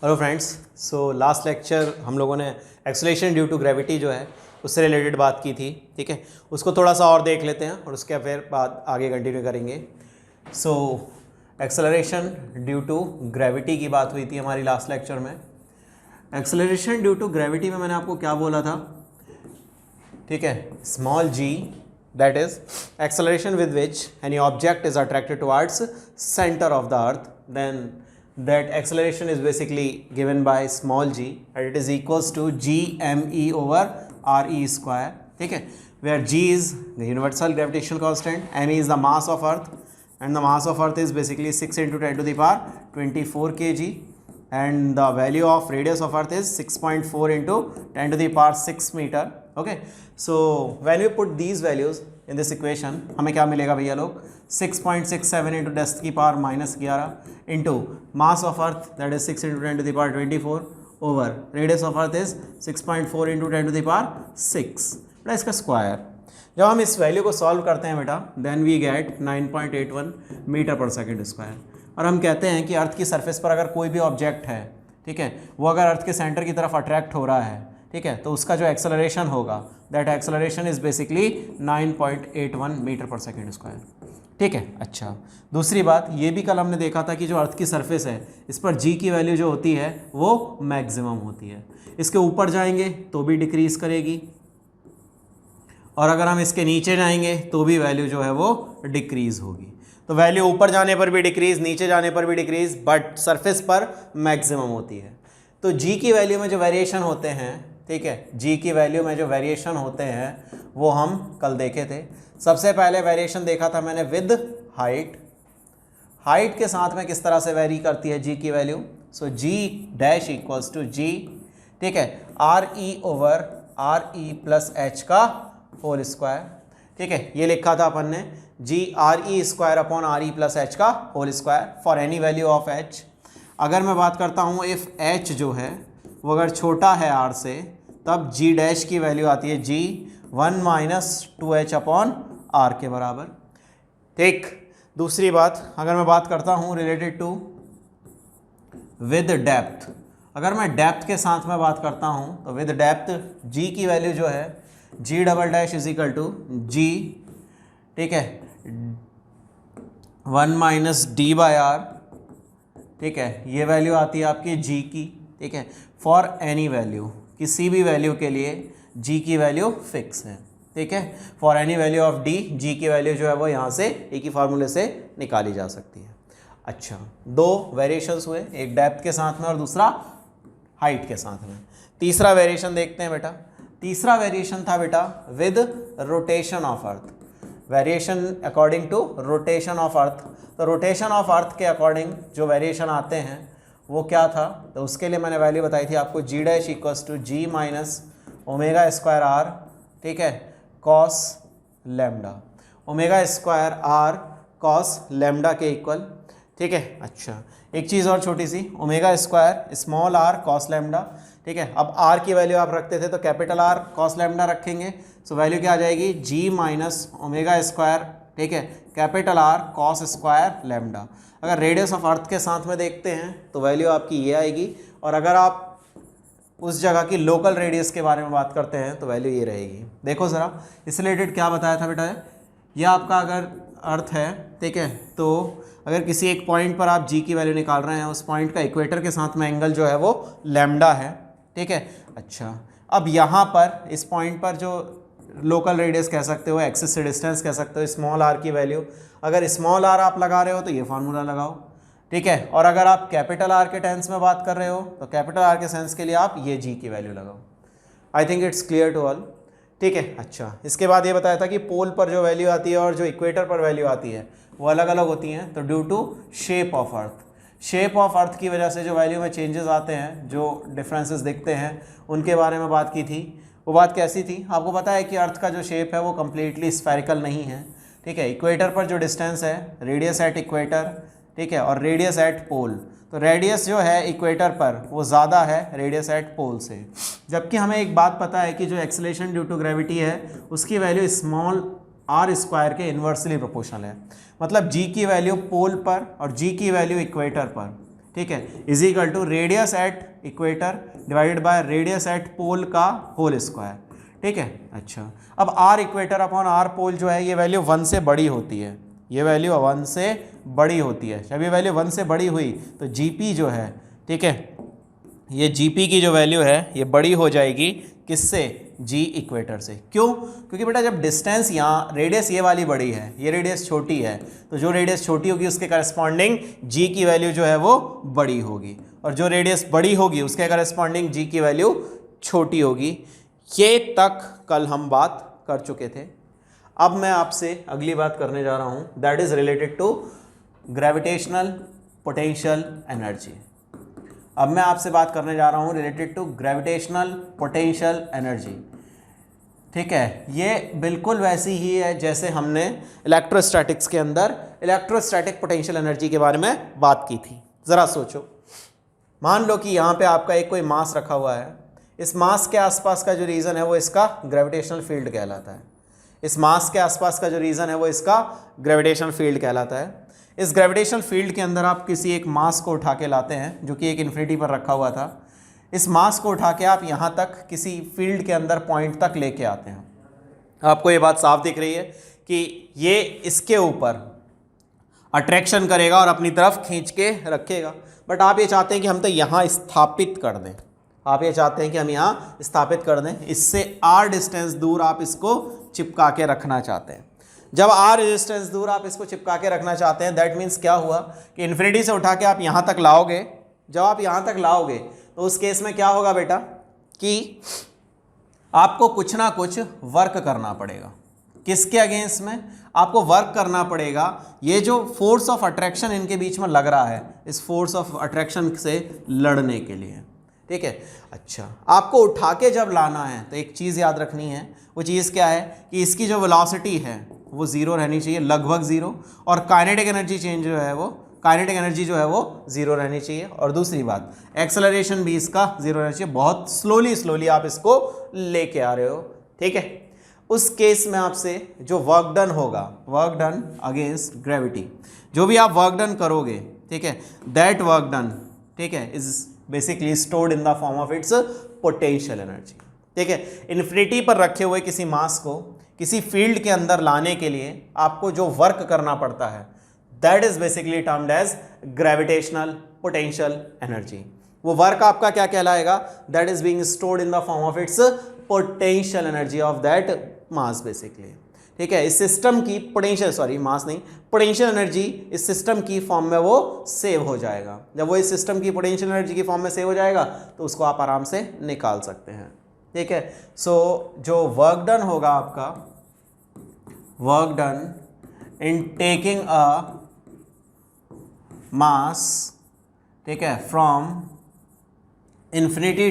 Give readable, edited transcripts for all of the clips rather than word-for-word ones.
Hello friends, so last lecture हम लोगों ने एक्सेलरेशन ड्यू टू ग्रेविटी जो है उससे रिलेटेड बात की थी। ठीक है, उसको थोड़ा सा और देख लेते हैं और उसके फिर बाद आगे कंटिन्यू करेंगे। So acceleration due to gravity की बात हुई थी हमारी लास्ट लेक्चर में। एक्सेलरेशन ड्यू टू ग्रेविटी में मैंने आपको क्या बोला था? ठीक है, small g that is acceleration with which any object is attracted towards center of the earth, then that acceleration is basically given by small g and it is equals to gme over re square. ठीक है, where g is the universal gravitational constant, me is the mass of earth and the mass of earth is basically 6 into 10 to the power 24 kg and the value of radius of earth is 6.4 into 10 to the power 6 meter. Okay, so when we put these values in this equation हमें क्या मिलेगा भैया लोग? 6.67 into 10 की power -11 into mass of earth that is 6 into 10 to the power 24 over radius of earth is 6.4 into 10 to the power 6 बड़ा इसका square. जब हम इस वैल्यू को सॉल्व करते हैं बेटा, देन वी गेट 9.81 मीटर पर सेकेंड स्क्वायर। और हम कहते हैं कि अर्थ की सरफेस पर अगर कोई भी ऑब्जेक्ट है, ठीक है, वो अगर अर्थ के सेंटर की तरफ अट्रैक्ट हो रहा है, ठीक है, तो उसका जो एक्सेलरेशन होगा that acceleration is basically 9.81 metre पर सेकेंड स्क्वायर। ठीक है, अच्छा, दूसरी बात ये भी कल हमने देखा था कि जो अर्थ की सरफेस है इस पर जी की वैल्यू जो होती है वो मैक्सिमम होती है। इसके ऊपर जाएंगे तो भी डिक्रीज करेगी और अगर हम इसके नीचे जाएंगे तो भी वैल्यू जो है वो डिक्रीज होगी। तो वैल्यू ऊपर जाने पर भी डिक्रीज, नीचे जाने पर भी डिक्रीज, बट सरफेस पर मैक्सिमम होती है। तो जी की वैल्यू में जो वेरिएशन होते हैं, ठीक है, जी की वैल्यू में जो वेरिएशन होते हैं वो हम कल देखे थे। सबसे पहले वेरिएशन देखा था मैंने विद हाइट। हाइट के साथ में किस तरह से वेरी करती है जी की value? So G dash equals to G, ठीक है, R E over R E plus H का होल स्क्वायर। ठीक है, ये लिखा था अपन ने G R E square upon R E plus H का whole square for any value of H. अगर मैं बात करता हूँ इफ़ एच जो है वो अगर छोटा है आर से, तब जी डैश की वैल्यू आती है जी 1 माइनस 2h अपॉन आर के बराबर। ठीक, दूसरी बात अगर मैं बात करता हूँ रिलेटेड टू विद डेप्थ, अगर मैं डेप्थ के साथ में बात करता हूँ तो विद डेप्थ जी की वैल्यू जो है G double dash is equal to G, ठीक है, 1 माइनस डी बाई आर। ठीक है, ये वैल्यू आती है आपकी जी की। ठीक है, फॉर एनी वैल्यू, किसी भी वैल्यू के लिए जी की वैल्यू फिक्स है। ठीक है, for any value of D G की वैल्यू जो है वो यहाँ से एक ही फार्मूले से निकाली जा सकती है। अच्छा, दो वेरिएशंस हुए, एक डेप्थ के साथ में और दूसरा हाइट के साथ में। तीसरा वेरिएशन देखते हैं बेटा। तीसरा वेरिएशन था बेटा with rotation of earth, variation according to rotation of earth. तो रोटेशन ऑफ अर्थ के अकॉर्डिंग जो वेरिएशन आते हैं वो क्या था? तो उसके लिए मैंने वैल्यू बताई थी आपको G dash equals to G minus omega square R, ठीक है, cos lambda, omega square R cos lambda के इक्वल। ठीक है, अच्छा, एक चीज़ और छोटी सी, omega square small R cos lambda. ठीक है, अब आर की वैल्यू आप रखते थे तो कैपिटल आर कॉस लेमडा रखेंगे, सो वैल्यू क्या आ जाएगी? जी माइनस ओमेगा स्क्वायर, ठीक है, capital R cos square lambda. अगर रेडियस ऑफ अर्थ के साथ में देखते हैं तो वैल्यू आपकी ये आएगी, और अगर आप उस जगह की लोकल रेडियस के बारे में बात करते हैं तो वैल्यू ये रहेगी। देखो ज़रा, इस रिलेटेड क्या बताया था बेटा? यह आपका अगर अर्थ है, ठीक है, तो अगर किसी एक पॉइंट पर आप जी की वैल्यू निकाल रहे हैं, उस पॉइंट का इक्वेटर के साथ में एंगल जो है वो लैम्डा है। ठीक है, अच्छा, अब यहाँ पर इस पॉइंट पर जो लोकल रेडियस कह सकते हो, एक्सिस से डिस्टेंस कह सकते हो, स्मॉल आर की वैल्यू, अगर स्मॉल आर आप लगा रहे हो तो ये फार्मूला लगाओ। ठीक है, और अगर आप कैपिटल आर के टेंस में बात कर रहे हो तो कैपिटल आर के सेंस के लिए आप ये जी की वैल्यू लगाओ। I think it's clear to all. ठीक है, अच्छा, इसके बाद ये बताया था कि पोल पर जो वैल्यू आती है और जो इक्वेटर पर वैल्यू आती है वो अलग अलग होती हैं। तो due to shape of earth, shape of earth की वजह से जो वैल्यू में चेंजेस आते हैं, जो डिफरेंसेस दिखते हैं, उनके बारे में बात की थी। वो बात कैसी थी? आपको पता है कि अर्थ का जो शेप है वो कम्प्लीटली स्फेरिकल नहीं है। ठीक है, इक्वेटर पर जो डिस्टेंस है, रेडियस एट इक्वेटर, ठीक है, और रेडियस एट पोल, तो रेडियस जो है इक्वेटर पर वो ज़्यादा है रेडियस एट पोल से। जबकि हमें एक बात पता है कि जो एक्सेलरेशन ड्यू टू ग्रेविटी है उसकी वैल्यू स्मॉल आर स्क्वायर के इन्वर्सली प्रोपोर्शनल है। मतलब जी की वैल्यू पोल पर और जी की वैल्यू इक्वेटर पर ठीक है, is equal to radius at equator divided by radius at pole का होल स्क्वायर। ठीक है, अच्छा अब R equator upon R pole जो है ये वैल्यू 1 से बड़ी होती है, ये वैल्यू 1 से बड़ी होती है। जब ये वैल्यू 1 से बड़ी हुई तो जीपी जो है, ठीक है, ये जीपी की जो वैल्यू है ये बड़ी हो जाएगी किससे, जी इक्वेटर से। क्यों? क्योंकि बेटा जब डिस्टेंस यहाँ रेडियस ये वाली बड़ी है, ये रेडियस छोटी है, तो जो रेडियस छोटी होगी उसके करस्पॉन्डिंग जी की वैल्यू जो है वो बड़ी होगी, और जो रेडियस बड़ी होगी उसके करस्पॉन्डिंग जी की वैल्यू छोटी होगी। ये तक कल हम बात कर चुके थे। अब मैं आपसे अगली बात करने जा रहा हूँ, that is related to gravitational potential energy. अब मैं आपसे बात करने जा रहा हूँ related to gravitational potential energy. ठीक है, ये बिल्कुल वैसी ही है जैसे हमने इलेक्ट्रोस्टैटिक्स के अंदर इलेक्ट्रोस्टैटिक पोटेंशियल एनर्जी के बारे में बात की थी। ज़रा सोचो, मान लो कि यहाँ पे आपका एक कोई मास रखा हुआ है, इस मास के आसपास का जो रीजन है वो इसका ग्रेविटेशनल फील्ड कहलाता है। इस मास के आसपास का जो रीजन है वो इसका ग्रेविटेशनल फील्ड कहलाता है। इस ग्रेविटेशनल फील्ड के अंदर आप किसी एक मास को उठा के लाते हैं जो कि एक इन्फिनिटी पर रखा हुआ था। इस मास को उठा के आप यहाँ तक किसी फील्ड के अंदर पॉइंट तक लेके आते हैं। आपको ये बात साफ दिख रही है कि ये इसके ऊपर अट्रैक्शन करेगा और अपनी तरफ खींच के रखेगा, बट आप ये चाहते हैं कि हम तो यहाँ स्थापित कर दें, आप ये चाहते हैं कि हम यहाँ स्थापित कर दें, इससे आर डिस्टेंस दूर आप इसको चिपका के रखना चाहते हैं। जब आर डिस्टेंस दूर आप इसको चिपका के रखना चाहते हैं, दैट मीन्स क्या हुआ कि इन्फिनिटी से उठा के आप यहाँ तक लाओगे। जब आप यहाँ तक लाओगे तो उस केस में क्या होगा बेटा कि आपको कुछ ना कुछ वर्क करना पड़ेगा। किसके अगेंस्ट में? आपको वर्क करना पड़ेगा ये जो फोर्स ऑफ अट्रैक्शन इनके बीच में लग रहा है, इस फोर्स ऑफ अट्रैक्शन से लड़ने के लिए। ठीक है, अच्छा आपको उठा के जब लाना है तो एक चीज़ याद रखनी है, वो चीज़ क्या है कि इसकी जो वेलोसिटी है वो ज़ीरो रहनी चाहिए, लगभग ज़ीरो, और काइनेटिक एनर्जी चेंज जो है वो काइनेटिक एनर्जी जो है वो ज़ीरो रहनी चाहिए। और दूसरी बात, एक्सेलरेशन भी इसका ज़ीरो रहना चाहिए। बहुत स्लोली आप इसको लेके आ रहे हो। ठीक है, उस केस में आपसे जो वर्क डन होगा, वर्क डन अगेंस्ट ग्रेविटी, जो भी आप वर्क डन करोगे, ठीक है, दैट वर्क डन, ठीक है, is basically stored in the form of its potential energy. ठीक है, इन्फिनिटी पर रखे हुए किसी मास को किसी फील्ड के अंदर लाने के लिए आपको जो वर्क करना पड़ता है, that is basically termed as gravitational potential energy. वो वर्क आपका क्या कहलाएगा? That is being stored in the form of its potential energy of that mass basically. ठीक है, इस सिस्टम की मास नहीं, पोटेंशियल एनर्जी इस सिस्टम की फॉर्म में वो सेव हो जाएगा। जब वो इस सिस्टम की पोटेंशियल एनर्जी की फॉर्म में सेव हो जाएगा तो उसको आप आराम से निकाल सकते हैं। ठीक है, सो जो वर्क डन होगा आपका, work done in taking a mass, ठीक है, from infinity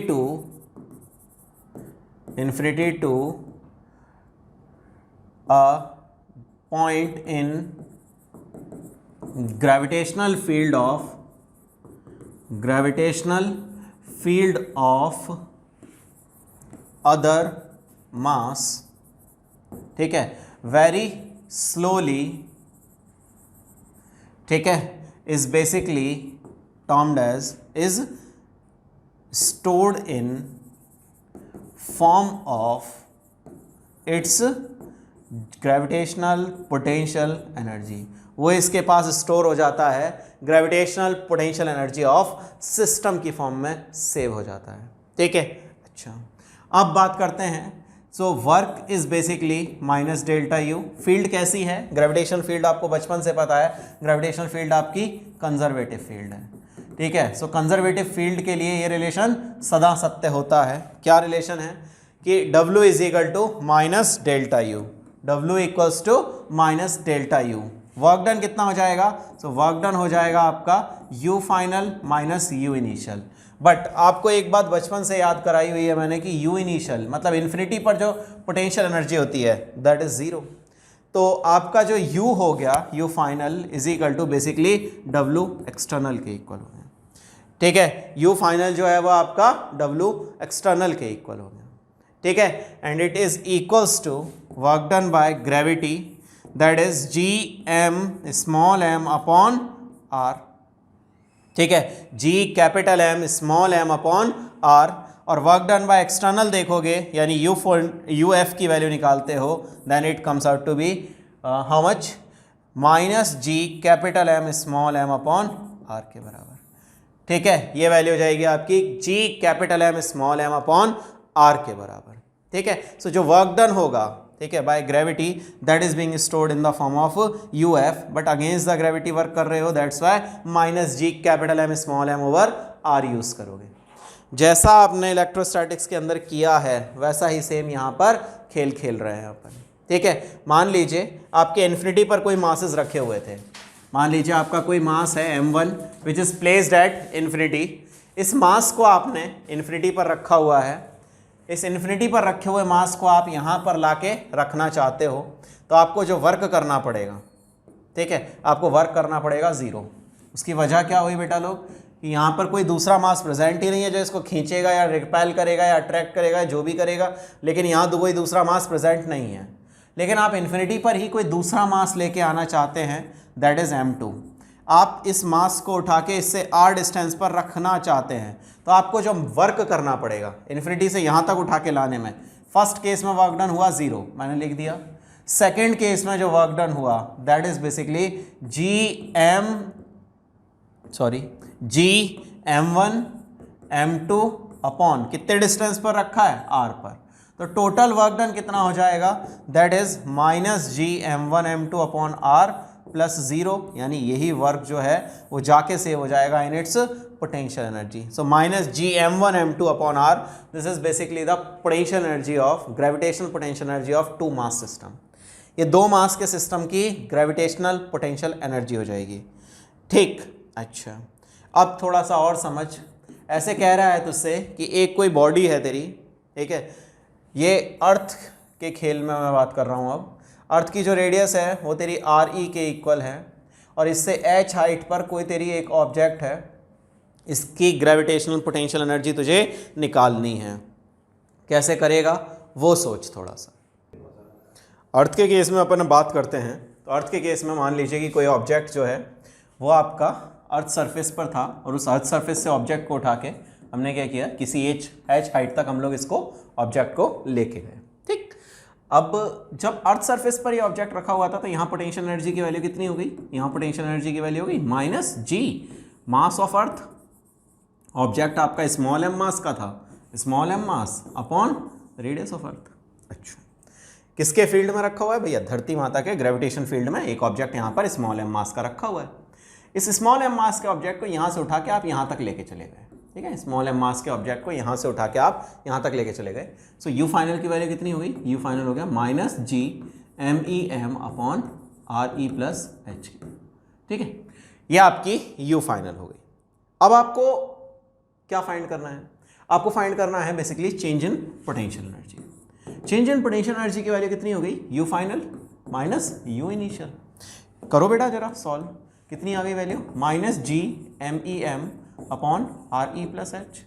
to a point in gravitational field of other mass, ठीक है, very slowly, ठीक है, is basically termed as is stored in form of its gravitational potential energy. वो इसके पास store हो जाता है, gravitational potential energy of system की फॉर्म में सेव हो जाता है। ठीक है, अच्छा अब बात करते हैं। सो work is basically minus delta you. Field कैसी है? ग्रेविटेशनल फील्ड आपको बचपन से पता है, ग्रेविटेशनल फील्ड आपकी कंजर्वेटिव फील्ड है। ठीक है, सो कंजर्वेटिव फील्ड के लिए ये रिलेशन सदा सत्य होता है। क्या रिलेशन है कि W is equal to minus delta U, W equals to minus delta U. Work done कितना हो जाएगा? सो वर्क डन हो जाएगा आपका U final minus U initial. But आपको एक बात बचपन से याद कराई हुई है मैंने कि U इनिशियल मतलब इन्फिनिटी पर जो पोटेंशियल एनर्जी होती है दैट इज ज़ीरो। तो आपका जो U हो गया, U final is equal to basically W external के इक्वल हो गया। ठीक है, U फाइनल जो है वो आपका W एक्सटर्नल के इक्वल हो गया। ठीक है, and it is equals to work done by gravity, that is Gm small m upon R। ठीक है, G capital M small M upon R, और वर्क डन बाय एक्सटर्नल देखोगे यानी यू एफ की वैल्यू निकालते हो, then it comes out to be how much, minus G capital M small M upon R के बराबर। ठीक है, ये वैल्यू हो जाएगी आपकी G capital M small M upon R के बराबर। ठीक है, सो जो वर्क डन होगा, ठीक है, by gravity, that is being stored in the form of U F, but against the gravity work कर रहे हो, that's why minus G capital M small M over r use करोगे। जैसा आपने इलेक्ट्रोस्टैटिक्स के अंदर किया है वैसा ही सेम यहाँ पर खेल खेल रहे हैं अपन। ठीक है, मान लीजिए आपके इन्फिनिटी पर कोई मासेस रखे हुए थे, मान लीजिए आपका कोई मास है m1 which is placed at infinity. इस मास को आपने इन्फिनिटी पर रखा हुआ है, इस इन्फिनिटी पर रखे हुए मास को आप यहाँ पर लाके रखना चाहते हो, तो आपको जो वर्क करना पड़ेगा, ठीक है, आपको वर्क करना पड़ेगा ज़ीरो। उसकी वजह क्या हुई बेटा लोग, कि यहाँ पर कोई दूसरा मास प्रेजेंट ही नहीं है जो इसको खींचेगा या रिपेल करेगा या अट्रैक्ट करेगा या जो भी करेगा, लेकिन यहाँ तो कोई दूसरा मास प्रेजेंट नहीं है। लेकिन आप इन्फिनिटी पर ही कोई दूसरा मास लेके आना चाहते हैं, दैट इज़ m2। आप इस मास को उठा के इससे r डिस्टेंस पर रखना चाहते हैं, तो आपको जो वर्क करना पड़ेगा इन्फिनिटी से यहाँ तक उठा के लाने में, फर्स्ट केस में वर्क डन हुआ 0, मैंने लिख दिया। सेकेंड केस में जो वर्क डन हुआ that is basically G m1 m2 upon कितने डिस्टेंस पर रखा है, r पर, तो टोटल वर्क डन कितना हो जाएगा, that is minus G m1 m2 upon r plus 0, यानी यही वर्क जो है वो जाके सेव हो जाएगा in its potential energy. So minus G m1 m2 upon r, this is basically the potential energy of gravitational potential energy of two mass system. ये दो मास के सिस्टम की ग्रेविटेशनल पोटेंशियल एनर्जी हो जाएगी। ठीक, अच्छा अब थोड़ा सा और समझ, ऐसे कह रहा है तुझसे कि एक कोई बॉडी है तेरी, ठीक है, ये अर्थ के खेल में मैं बात कर रहा हूँ। अब अर्थ की जो रेडियस है वो तेरी आर ई के इक्वल है, और इससे h हाइट पर कोई तेरी एक ऑब्जेक्ट है, इसकी ग्रेविटेशनल पोटेंशियल एनर्जी तुझे निकालनी है। कैसे करेगा वो सोच थोड़ा सा। अर्थ के केस में अपन बात करते हैं, तो अर्थ के केस में मान लीजिए कि कोई ऑब्जेक्ट जो है वो आपका अर्थ सरफेस पर था, और उस अर्थ सरफेस से ऑब्जेक्ट को उठा के हमने क्या किया, किसी h हाइट तक हम लोग इसको ऑब्जेक्ट को लेके गए। ठीक, अब जब अर्थ सरफेस पर ये ऑब्जेक्ट रखा हुआ था तो यहाँ पोटेंशियल एनर्जी की वैल्यू कितनी हो गई, यहाँ पोटेंशियल एनर्जी की वैल्यू हो गई minus G mass of earth. Object आपका स्मॉल एम मास का था, small m mass upon radius of earth. अच्छा, किसके फील्ड में रखा हुआ है भैया, धरती माता के ग्रेविटेशन फील्ड में एक ऑब्जेक्ट यहाँ पर स्मॉल एम मास का रखा हुआ है। इस स्मॉल एम मास के ऑब्जेक्ट को यहाँ से उठा के आप यहाँ तक लेके चले गए। ठीक है, स्मॉल एम मास के ऑब्जेक्ट को यहाँ से उठा के आप यहाँ तक लेके चले गए। सो यू फाइनल की वैल्यू कितनी होगी, यू फाइनल हो गया minus G M E M upon R E plus h. ठीक है, ये आपकी यू फाइनल हो गई। अब आपको क्या फाइंड करना है, आपको फाइंड करना है basically change in potential energy. Change in potential energy की वैल्यू कितनी हो गई, U final minus U initial. करो बेटा जरा सॉल्व, कितनी आ गई value, minus G M E M upon R E plus H,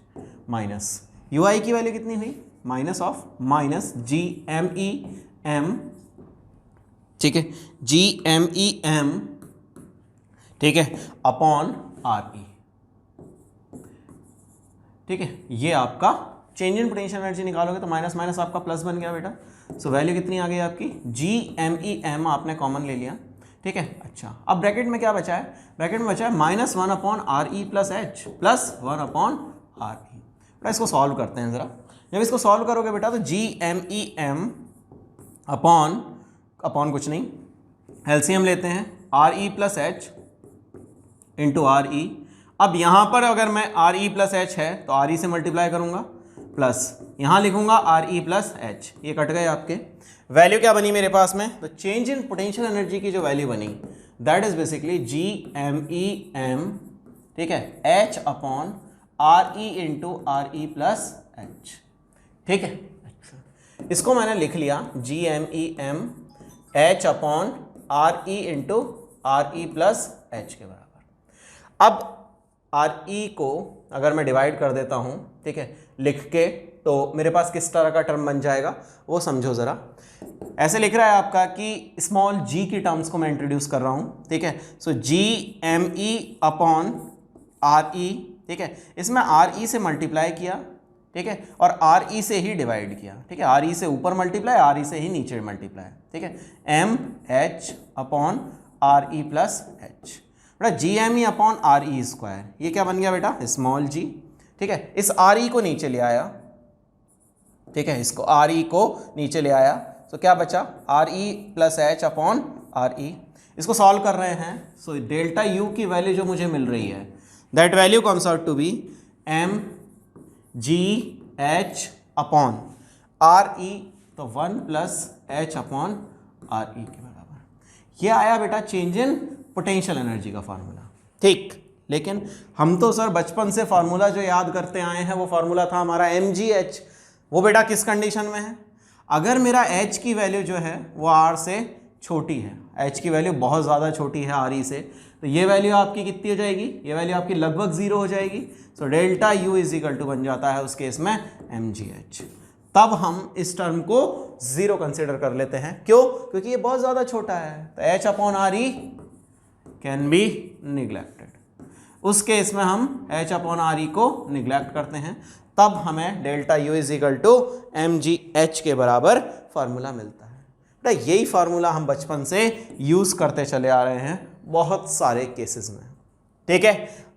minus U I की वैल्यू कितनी हुई, minus of minus G M E M, ठीक है, जी एम ई एम, ठीक है, अपॉन आर ई। ठीक है, ये आपका चेंज इन पोटेंशियल एनर्जी निकालोगे तो माइनस माइनस आपका प्लस बन गया बेटा। सो वैल्यू कितनी आ गई आपकी, जी एम ई एम आपने कॉमन ले लिया। ठीक है, अच्छा अब ब्रैकेट में क्या बचा है, ब्रैकेट में बचा है minus one upon R E plus H plus one upon R ई। बेटा इसको सॉल्व करते हैं ज़रा। जब इसको सॉल्व करोगे बेटा तो G M E M upon कुछ नहीं, एलसीएम लेते हैं, R E plus h into R E. अब यहाँ पर अगर मैं आर ई प्लस एच है तो आर ई से मल्टीप्लाई करूँगा, प्लस यहाँ लिखूँगा आर ई प्लस एच, ये कट गए आपके। वैल्यू क्या बनी मेरे पास में, तो चेंज इन पोटेंशियल एनर्जी की जो वैल्यू बनी that is basically G M E M, ठीक है, h upon R E into R E plus h. ठीक है, अच्छा इसको मैंने लिख लिया G M E m H upon R E into R E plus h के बराबर। अब आर ई को अगर मैं डिवाइड कर देता हूँ, ठीक है, लिख के, तो मेरे पास किस तरह का टर्म बन जाएगा वो समझो ज़रा। ऐसे लिख रहा है आपका कि स्मॉल जी की टर्म्स को मैं इंट्रोड्यूस कर रहा हूँ। ठीक है, so G M E upon R E, ठीक है, इसमें आर ई से मल्टीप्लाई किया, ठीक है, और आर ई से ही डिवाइड किया, ठीक है, आर ई से ऊपर मल्टीप्लाई, आर ई से ही नीचे मल्टीप्लाई, ठीक है, M H upon R E plus H, बेटा G M E upon R E square, ये क्या बन गया बेटा, स्मॉल जी, ठीक है, इस आर ई को नीचे ले आया, ठीक है, इसको आर ई को नीचे ले आया, तो क्या बचा, R E plus H upon R E, इसको सॉल्व कर रहे हैं, सो डेल्टा यू की वैल्यू जो मुझे मिल रही है, that value comes out to be m ji H upon R E, तो 1 plus H upon R E के बराबर। ये आया बेटा चेंज इन पोटेंशियल एनर्जी का फार्मूला, ठीक। लेकिन हम तो सर बचपन से फार्मूला जो याद करते आए हैं वो फार्मूला था हमारा एम जी एच, वो बेटा किस कंडीशन में है, अगर मेरा एच की वैल्यू जो है वो आर से छोटी है, एच की वैल्यू बहुत ज़्यादा छोटी है आर ई से, तो ये वैल्यू आपकी कितनी हो जाएगी, ये वैल्यू आपकी लगभग 0 हो जाएगी, so delta U is equal to बन जाता है उस केस में एम जी एच। तब हम इस टर्म को 0 कंसिडर कर लेते हैं, क्यों, क्योंकि ये बहुत ज़्यादा छोटा है, तो H upon R E can be neglected, उस केस में हम एच अपॉन आर ई को निग्लेक्ट करते हैं, तब हमें delta U is equal to M ji H के बराबर फार्मूला मिलता है। बेटा यही फार्मूला हम बचपन से यूज़ करते चले आ रहे हैं बहुत सारे केसेस में, ठीक है।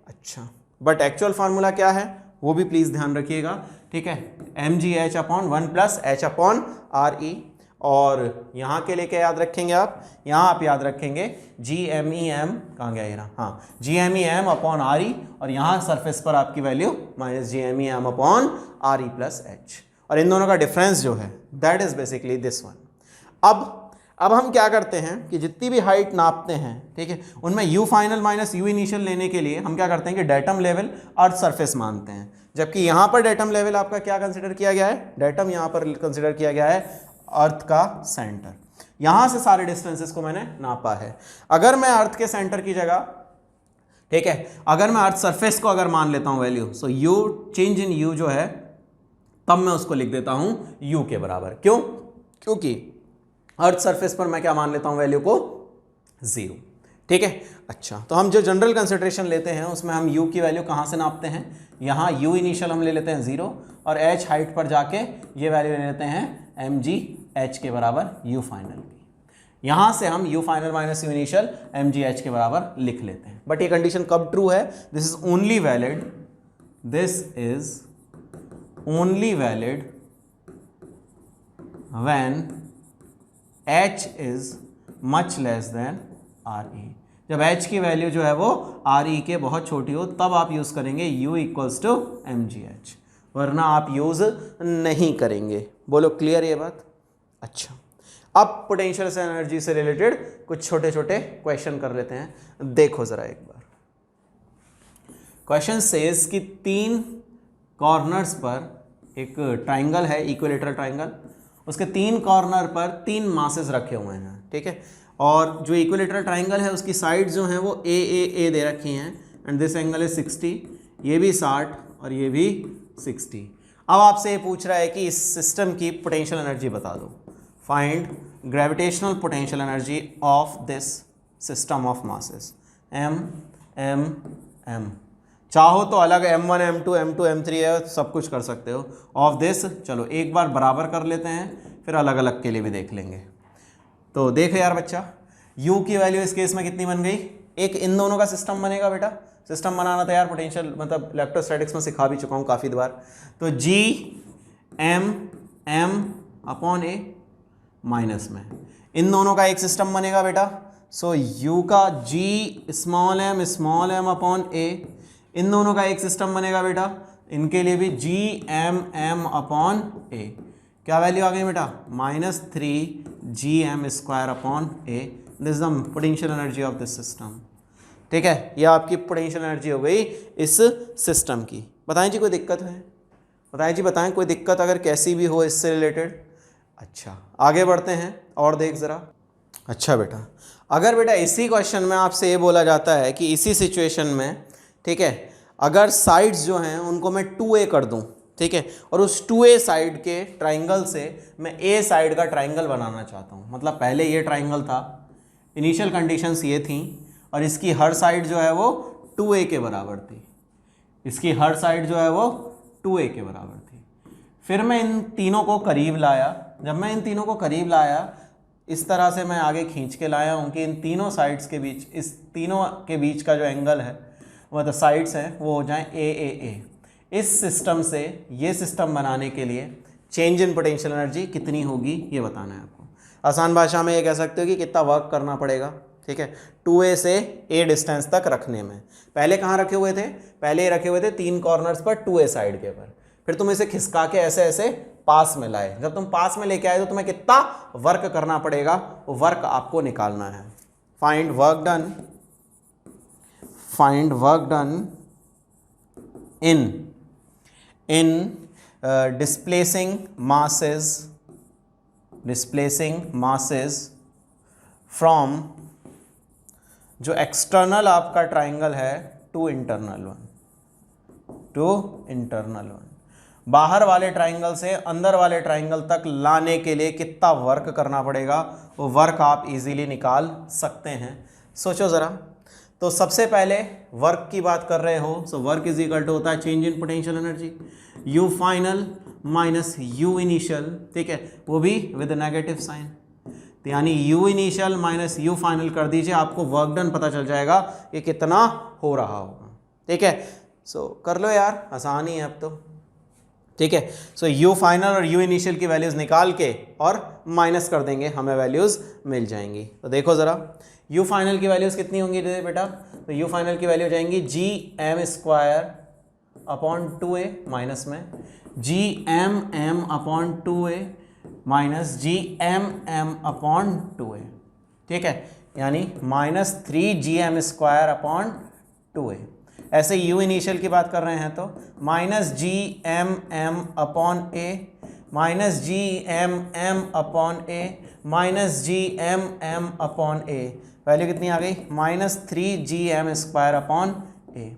अच्छा, बट एक्चुअल फार्मूला क्या है वो भी प्लीज़ ध्यान रखिएगा, ठीक है, एम जी H upon 1 plus H upon R E, और यहाँ के लिए क्या याद रखेंगे आप, यहाँ आप याद रखेंगे जी एम ई एम, कहाँ गया ये रहा, हाँ, G M E M upon R E, और यहाँ सरफेस पर आपकी value minus G M E M upon R E plus H, और इन दोनों का डिफरेंस जो है that is basically this one. अब हम क्या करते हैं कि जितनी भी हाइट नापते हैं, ठीक है, उनमें you final minus U initial लेने के लिए हम क्या करते हैं कि डेटम लेवल अर्थ सरफेस मानते हैं, जबकि यहाँ पर डेटम लेवल आपका क्या कंसिडर किया गया है, डेटम यहाँ पर कंसिडर किया गया है अर्थ का सेंटर, यहाँ से सारे डिस्टेंसेस को मैंने नापा है। अगर मैं अर्थ के सेंटर की जगह, ठीक है, अगर मैं अर्थ सरफेस को अगर मान लेता हूँ value, so you change in you जो है, तब मैं उसको लिख देता हूँ यू के बराबर, क्यों, क्योंकि अर्थ सरफेस पर मैं क्या मान लेता हूँ वैल्यू को 0, ठीक है। अच्छा, तो हम जो जनरल कंसिडरेशन लेते हैं उसमें हम u की वैल्यू कहाँ से नापते हैं, यहाँ u इनिशियल हम ले लेते हैं 0, और h हाइट पर जाके ये वैल्यू ले लेते हैं एम जी एच के बराबर u फाइनल की, यहाँ से हम u final minus u initial M जी एच के बराबर लिख लेते हैं। बट ये कंडीशन कब ट्रू है, this is only valid, this is only valid when h is much less than R E, जब h की वैल्यू जो है वो आर ई के बहुत छोटी हो तब आप यूज़ करेंगे u equals to M ji H, वरना आप यूज़ नहीं करेंगे। बोलो क्लियर ये बात। अच्छा, अब पोटेंशियल एनर्जी से रिलेटेड कुछ छोटे छोटे क्वेश्चन कर लेते हैं, देखो ज़रा एक बार। क्वेश्चन सेज कि 3 कॉर्नर्स पर एक ट्राइंगल है, इक्विलेटरल ट्राइंगल, उसके 3 कॉर्नर पर 3 मासेस रखे हुए हैं, ठीक है, और जो इक्विलेटरल ट्राइंगल है उसकी साइड्स जो हैं वो ए दे रखी हैं, एंड दिस एंगल इज 60, ये भी 60 और ये भी 60। अब आपसे ये पूछ रहा है कि इस सिस्टम की पोटेंशियल एनर्जी बता दो, find gravitational potential energy of this system of masses M M M, चाहो तो अलग m1 m2 m2 m3 है, सब कुछ कर सकते हो, ऑफ दिस। चलो एक बार बराबर कर लेते हैं, फिर अलग अलग के लिए भी देख लेंगे। तो देख यार बच्चा, u की वैल्यू इस केस में कितनी बन गई, एक इन दोनों का सिस्टम बनेगा बेटा, सिस्टम बनाना था यार पोटेंशियल मतलब इलेक्ट्रोस्टैटिक्स में सिखा भी चुका हूँ काफ़ी बार। तो g m m upon a minus में इन दोनों का एक सिस्टम बनेगा बेटा, सो u का g small m upon a, इन दोनों का एक सिस्टम बनेगा बेटा, इनके लिए भी G M M upon A, क्या वैल्यू आ गई बेटा, -3 G M square upon A, this is the potential energy of this system, ठीक है, ये आपकी पोटेंशियल एनर्जी हो गई इस सिस्टम की। बताएं जी कोई दिक्कत है, बताएं जी, बताएं कोई दिक्कत अगर कैसी भी हो इससे रिलेटेड। अच्छा आगे बढ़ते हैं और देख ज़रा। अच्छा बेटा, अगर बेटा इसी क्वेश्चन में आपसे ये बोला जाता है कि इसी सिचुएशन में, ठीक है, अगर साइड्स जो हैं उनको मैं 2a कर दूं, ठीक है, और उस 2a साइड के ट्राइंगल से मैं a साइड का ट्राइंगल बनाना चाहता हूं, मतलब पहले ये ट्राइंगल था, इनिशियल कंडीशंस ये थी, और इसकी हर साइड जो है वो 2a के बराबर थी, इसकी हर साइड जो है वो 2a के बराबर थी। फिर मैं इन तीनों को करीब लाया। जब मैं इन तीनों को करीब लाया, इस तरह से मैं आगे खींच के लाया हूँ कि इन तीनों साइड्स के बीच, इस तीनों के बीच का जो एंगल है, मतलब साइड्स हैं, वो हो जाए AAA। इस सिस्टम से ये सिस्टम बनाने के लिए चेंज इन पोटेंशियल एनर्जी कितनी होगी ये बताना है आपको। आसान भाषा में ये कह सकते हो कि कितना वर्क करना पड़ेगा, ठीक है, 2a से a डिस्टेंस तक रखने में। पहले कहाँ रखे हुए थे? पहले रखे हुए थे 3 कॉर्नर्स पर 2a साइड के पर। फिर तुम इसे खिसका के ऐसे ऐसे पास में लाए। जब तुम पास में लेके आए तो तुम्हें कितना वर्क करना पड़ेगा, वो वर्क आपको निकालना है। Find work done in displacing masses from जो एक्सटर्नल आपका ट्राइंगल है टू इंटरनल वन। बाहर वाले ट्राइंगल से अंदर वाले ट्राइंगल तक लाने के लिए कितना वर्क करना पड़ेगा, वो वर्क आप इजीली निकाल सकते हैं। सोचो ज़रा। तो सबसे पहले वर्क की बात कर रहे हो, so work is equal to होता है change in potential energy, U final minus U initial, ठीक है, वो भी विद नेगेटिव साइन। तो यानी U initial minus U final कर दीजिए, आपको वर्क डन पता चल जाएगा ये कितना हो रहा होगा, ठीक है। सो कर लो यार, आसान ही है अब तो, ठीक है। सो यू फाइनल और यू इनिशियल की वैल्यूज़ निकाल के और माइनस कर देंगे, हमें वैल्यूज़ मिल जाएंगी। तो देखो ज़रा, यू फाइनल की वैल्यूज़ कितनी होंगी बेटा? तो यू फाइनल की वैल्यू हो जाएंगी GM² अपॉन 2a माइनस में GMM upon 2a minus GMM upon 2a, ठीक है, यानी माइनस 3GM² अपॉन 2a। ऐसे यू इनिशियल की बात कर रहे हैं तो minus GMM upon a minus GMM upon a minus GMM upon a, value कितनी आ गई? माइनस 3GM² अपॉन a,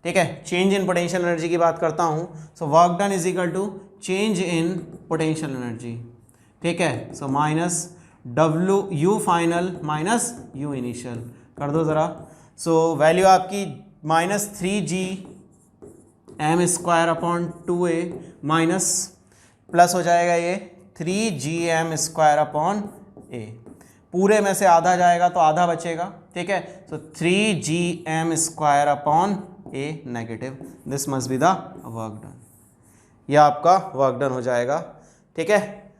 ठीक है। चेंज इन पोटेंशियल एनर्जी की बात करता हूँ, so work done is equal to change in potential energy, ठीक है। So minus U final minus U initial कर दो ज़रा। सो वैल्यू आपकी minus 3GM² upon 2a minus plus हो जाएगा ये 3GM² अपॉन a, पूरे में से आधा जाएगा तो आधा बचेगा, ठीक है। सो 3GM² upon a negative, this must be the work done. यह आपका वर्क डन हो जाएगा, ठीक है।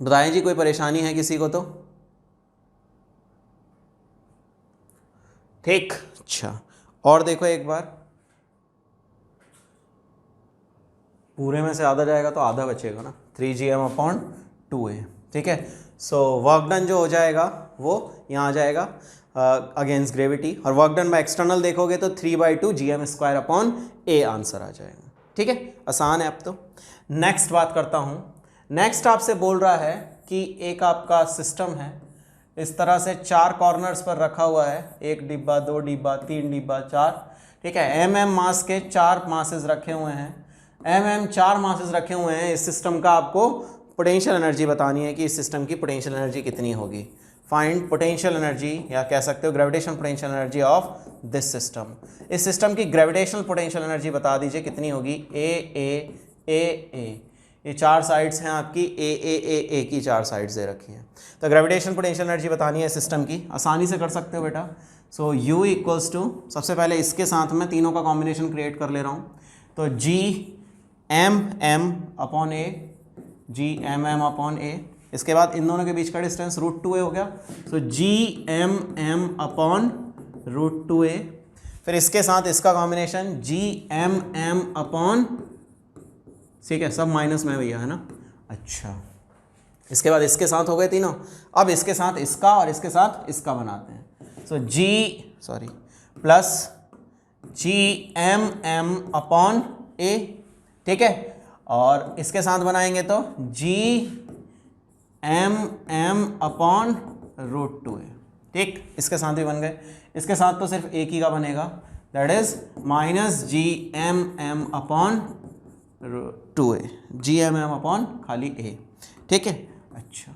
बताएं जी, कोई परेशानी है किसी को? तो ठीक, अच्छा, और देखो एक बार, पूरे में से आधा जाएगा तो आधा बचेगा ना, 3GM अपॉन 2a, ठीक है। सो वर्क डन जो हो जाएगा वो यहाँ आ जाएगा अगेंस्ट ग्रेविटी, और वर्क डन बाय एक्सटर्नल देखोगे तो 3/2 GM² अपॉन a आंसर आ जाएगा, ठीक है। आसान है अब तो। नेक्स्ट बात करता हूँ। नेक्स्ट आपसे बोल रहा है कि एक आपका सिस्टम है, इस तरह से 4 कॉर्नर्स पर रखा हुआ है, 1 डिब्बा, 2 डिब्बा, 3 डिब्बा, 4, ठीक है। MM मास के 4 मासेस रखे हुए हैं, MM 4 मासेस रखे हुए हैं। इस सिस्टम का आपको पोटेंशियल एनर्जी बतानी है कि इस सिस्टम की पोटेंशियल एनर्जी कितनी होगी। फाइंड पोटेंशियल एनर्जी, या कह सकते हो gravitational potential energy of this system. इस सिस्टम की ग्रेविटेशनल पोटेंशियल एनर्जी बता दीजिए कितनी होगी। ए ये 4 साइड्स हैं आपकी, ए की 4 साइड्स दे रखी हैं। तो ग्रेविटेशनल पोटेंशियल एनर्जी बतानी है सिस्टम की, आसानी से कर सकते हो बेटा। सो U इक्वल्स टू, सबसे पहले इसके साथ में तीनों का कॉम्बिनेशन क्रिएट कर ले रहा हूँ, तो GMM upon a, GMM upon a, इसके बाद इन दोनों के बीच का डिस्टेंस √2a हो गया, सो GMM अपॉन √2a। फिर इसके साथ इसका कॉम्बिनेशन GMM अपॉन, ठीक है, सब माइनस में भैया, है ना। अच्छा, इसके बाद इसके साथ हो गए तीनों, अब इसके साथ इसका और इसके साथ इसका बनाते हैं, so plus GMM upon a, ठीक है, और इसके साथ बनाएंगे तो GMM अपॉन √2a, ठीक, इसके साथ भी बन गए। इसके साथ तो सिर्फ एक ही का बनेगा, that is minus GMM upon 2a, GMM upon खाली a, ठीक है। अच्छा,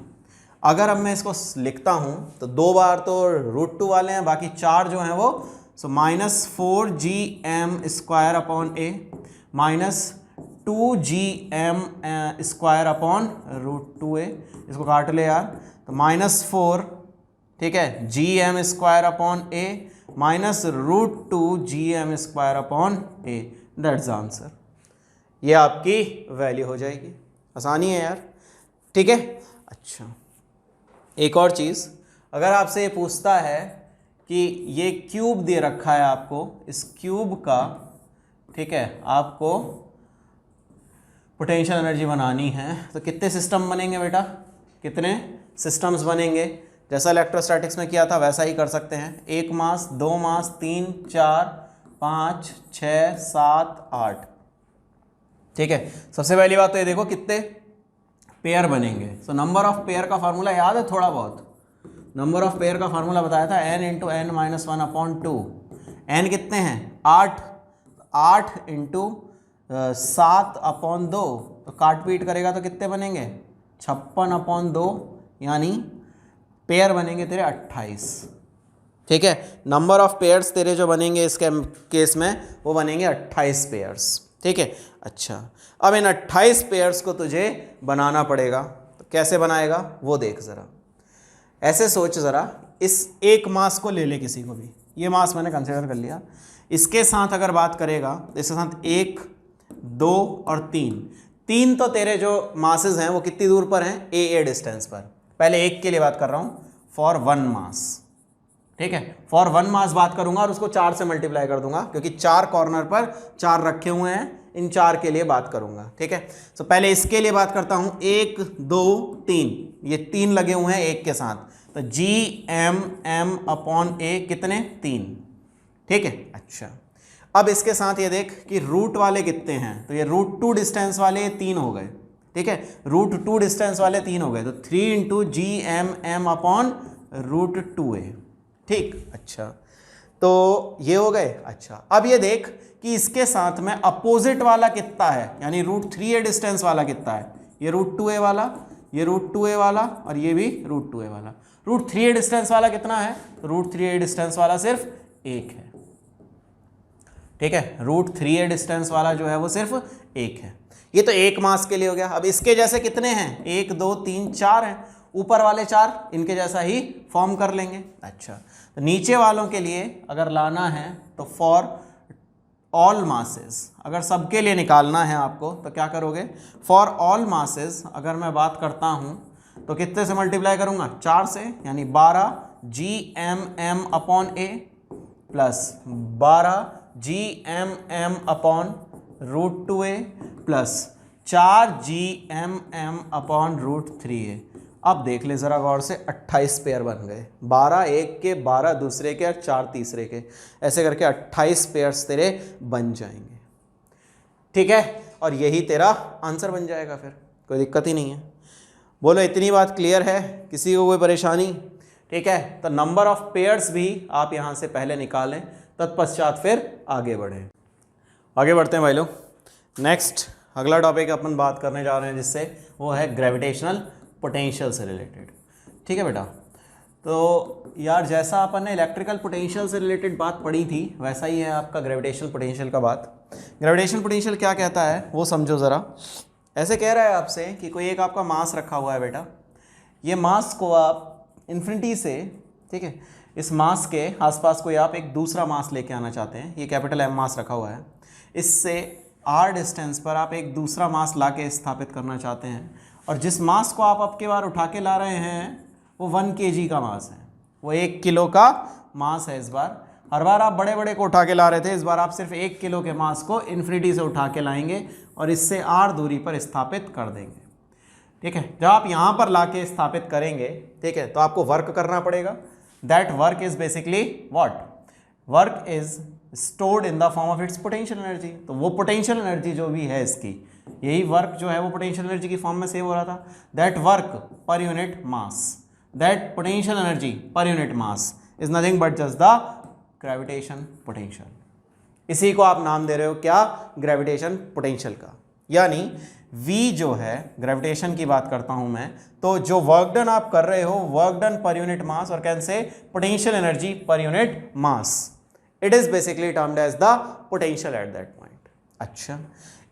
अगर अब मैं इसको लिखता हूँ तो 2 बार तो √2 वाले हैं, बाकी 4 जो हैं वो सो -4gm² अपॉन ए माइनस 2gm² अपॉन √2a, इसको काट ले यार, तो -4, ठीक है, gm² upon A minus √2gm² upon A, that's answer. ये आपकी वैल्यू हो जाएगी। आसानी है यार, ठीक है। अच्छा, एक और चीज़, अगर आपसे ये पूछता है कि ये क्यूब दे रखा है आपको, इस क्यूब का, ठीक है, आपको पोटेंशियल एनर्जी बनानी है, तो कितने सिस्टम बनेंगे बेटा, कितने सिस्टम्स बनेंगे? जैसा इलेक्ट्रोस्टैटिक्स में किया था वैसा ही कर सकते हैं। 1 मास, 2 मास, 3, 4, 5, 6, 7, 8, ठीक है। सबसे पहली बात तो ये देखो कितने पेयर बनेंगे। सो नंबर ऑफ पेयर का फार्मूला याद है थोड़ा बहुत? नंबर ऑफ पेयर का फार्मूला बताया था n into N minus 1 upon 2। n कितने हैं? 8, 8 इंटू 7 अपॉन 2, तो काट पीट करेगा तो कितने बनेंगे? 56 अपॉन 2, यानी पेयर बनेंगे तेरे 28, ठीक है। नंबर ऑफ पेयर्स तेरे जो बनेंगे इसके केस में वो बनेंगे 28 पेयर्स, ठीक है। अच्छा, अब इन 28 पेयर्स को तुझे बनाना पड़ेगा, तो कैसे बनाएगा वो देख ज़रा। ऐसे सोच ज़रा, इस एक मास को ले ले किसी को भी, ये मास मैंने कंसिडर कर लिया, इसके साथ अगर बात करेगा, इसके साथ 1, 2 और 3 तो तेरे जो मासेस हैं वो कितनी दूर पर हैं? a डिस्टेंस पर। पहले एक के लिए बात कर रहा हूँ, फॉर 1 मास, ठीक है। फॉर 1 मास बात करूंगा और उसको 4 से मल्टीप्लाई कर दूंगा, क्योंकि 4 कॉर्नर पर 4 रखे हुए हैं, इन 4 के लिए बात करूंगा, ठीक है। तो पहले इसके लिए बात करता हूं, 1, 2, 3, ये 3 लगे हुए हैं एक के साथ, तो gm अपॉन a कितने? 3, ठीक है। अच्छा, अब इसके साथ ये देख कि रूट वाले कितने हैं, तो ये √2 डिस्टेंस वाले 3 हो गए, ठीक है। √2 डिस्टेंस वाले 3 हो गए, तो 3 इंटू gm अपॉन √2a, ठीक। अच्छा, तो ये हो गए। अच्छा, अब ये देख कि इसके साथ में अपोजिट वाला कितना है, यानी √3a डिस्टेंस वाला कितना है? ये √2a वाला, ये √2a वाला और ये भी √2a वाला। √3a डिस्टेंस वाला कितना है? √3a डिस्टेंस वाला सिर्फ 1 है, ठीक है। √3a डिस्टेंस वाला जो है वो सिर्फ 1 है। ये तो एक मास के लिए हो गया। अब इसके जैसे कितने हैं? 1, 2, 3, 4 हैं, ऊपर वाले 4 इनके जैसा ही फॉर्म कर लेंगे। अच्छा, तो नीचे वालों के लिए अगर लाना है तो फॉर ऑल मासेस, अगर सबके लिए निकालना है आपको तो क्या करोगे? फॉर ऑल मासेस अगर मैं बात करता हूँ तो कितने से मल्टीप्लाई करूँगा? 4 से, यानी 12 gmm upon a plus 12 gmm upon √2a plus 4 gmm upon √3a। अब देख ले ज़रा गौर से, 28 पेयर बन गए, 12 एक के, 12 दूसरे के और 4 तीसरे के, ऐसे करके 28 पेयर्स तेरे बन जाएंगे, ठीक है। और यही तेरा आंसर बन जाएगा, फिर कोई दिक्कत ही नहीं है। बोलो इतनी बात क्लियर है? किसी को कोई परेशानी? ठीक है, तो नंबर ऑफ पेयर्स भी आप यहाँ से पहले निकालें, तत्पश्चात फिर आगे बढ़ें। आगे बढ़ते हैं भाई लोग। नेक्स्ट अगला टॉपिक अपन बात करने जा रहे हैं जिससे वो है ग्रेविटेशनल पोटेंशियल से रिलेटेड, ठीक है बेटा। तो यार जैसा अपन ने इलेक्ट्रिकल पोटेंशियल से रिलेटेड बात पढ़ी थी वैसा ही है आपका ग्रेविटेशनल पोटेंशियल का बात। ग्रेविटेशनल पोटेंशियल क्या कहता है वो समझो ज़रा। ऐसे कह रहा है आपसे कि कोई एक आपका मास रखा हुआ है बेटा, ये मास को आप इन्फिनिटी से, ठीक है, इस मास के आसपास कोई आप एक दूसरा मास लेके आना चाहते हैं। ये कैपिटल M मास रखा हुआ है, इससे r डिस्टेंस पर आप एक दूसरा मास ला के स्थापित करना चाहते हैं, और जिस मास को आप अब की बार उठा के ला रहे हैं वो 1 kg का मास है, वो 1 किलो का मास है। इस बार हर बार आप बड़े बड़े को उठा के ला रहे थे, इस बार आप सिर्फ 1 किलो के मास को इन्फिनिटी से उठा के लाएंगे और इससे r दूरी पर स्थापित कर देंगे, ठीक है। जब आप यहाँ पर ला के स्थापित करेंगे, ठीक है, तो आपको वर्क करना पड़ेगा। That work is basically what? Work is stored in the form of its potential energy. तो वो पोटेंशियल एनर्जी जो भी है इसकी, यही वर्क जो है वो पोटेंशियल एनर्जी की फॉर्म में सेव हो रहा था। दैट वर्क पर unit mass, that potential energy per unit mass is nothing but just the gravitation potential. इसी को आप नाम दे रहे हो क्या? ग्रेविटेशन पोटेंशियल का। यानी V जो है, ग्रेविटेशन की बात करता हूं मैं, तो जो वर्क डन आप कर रहे हो work done per unit mass, और can say potential energy per unit mass, it is basically termed as the potential at that point. अच्छा,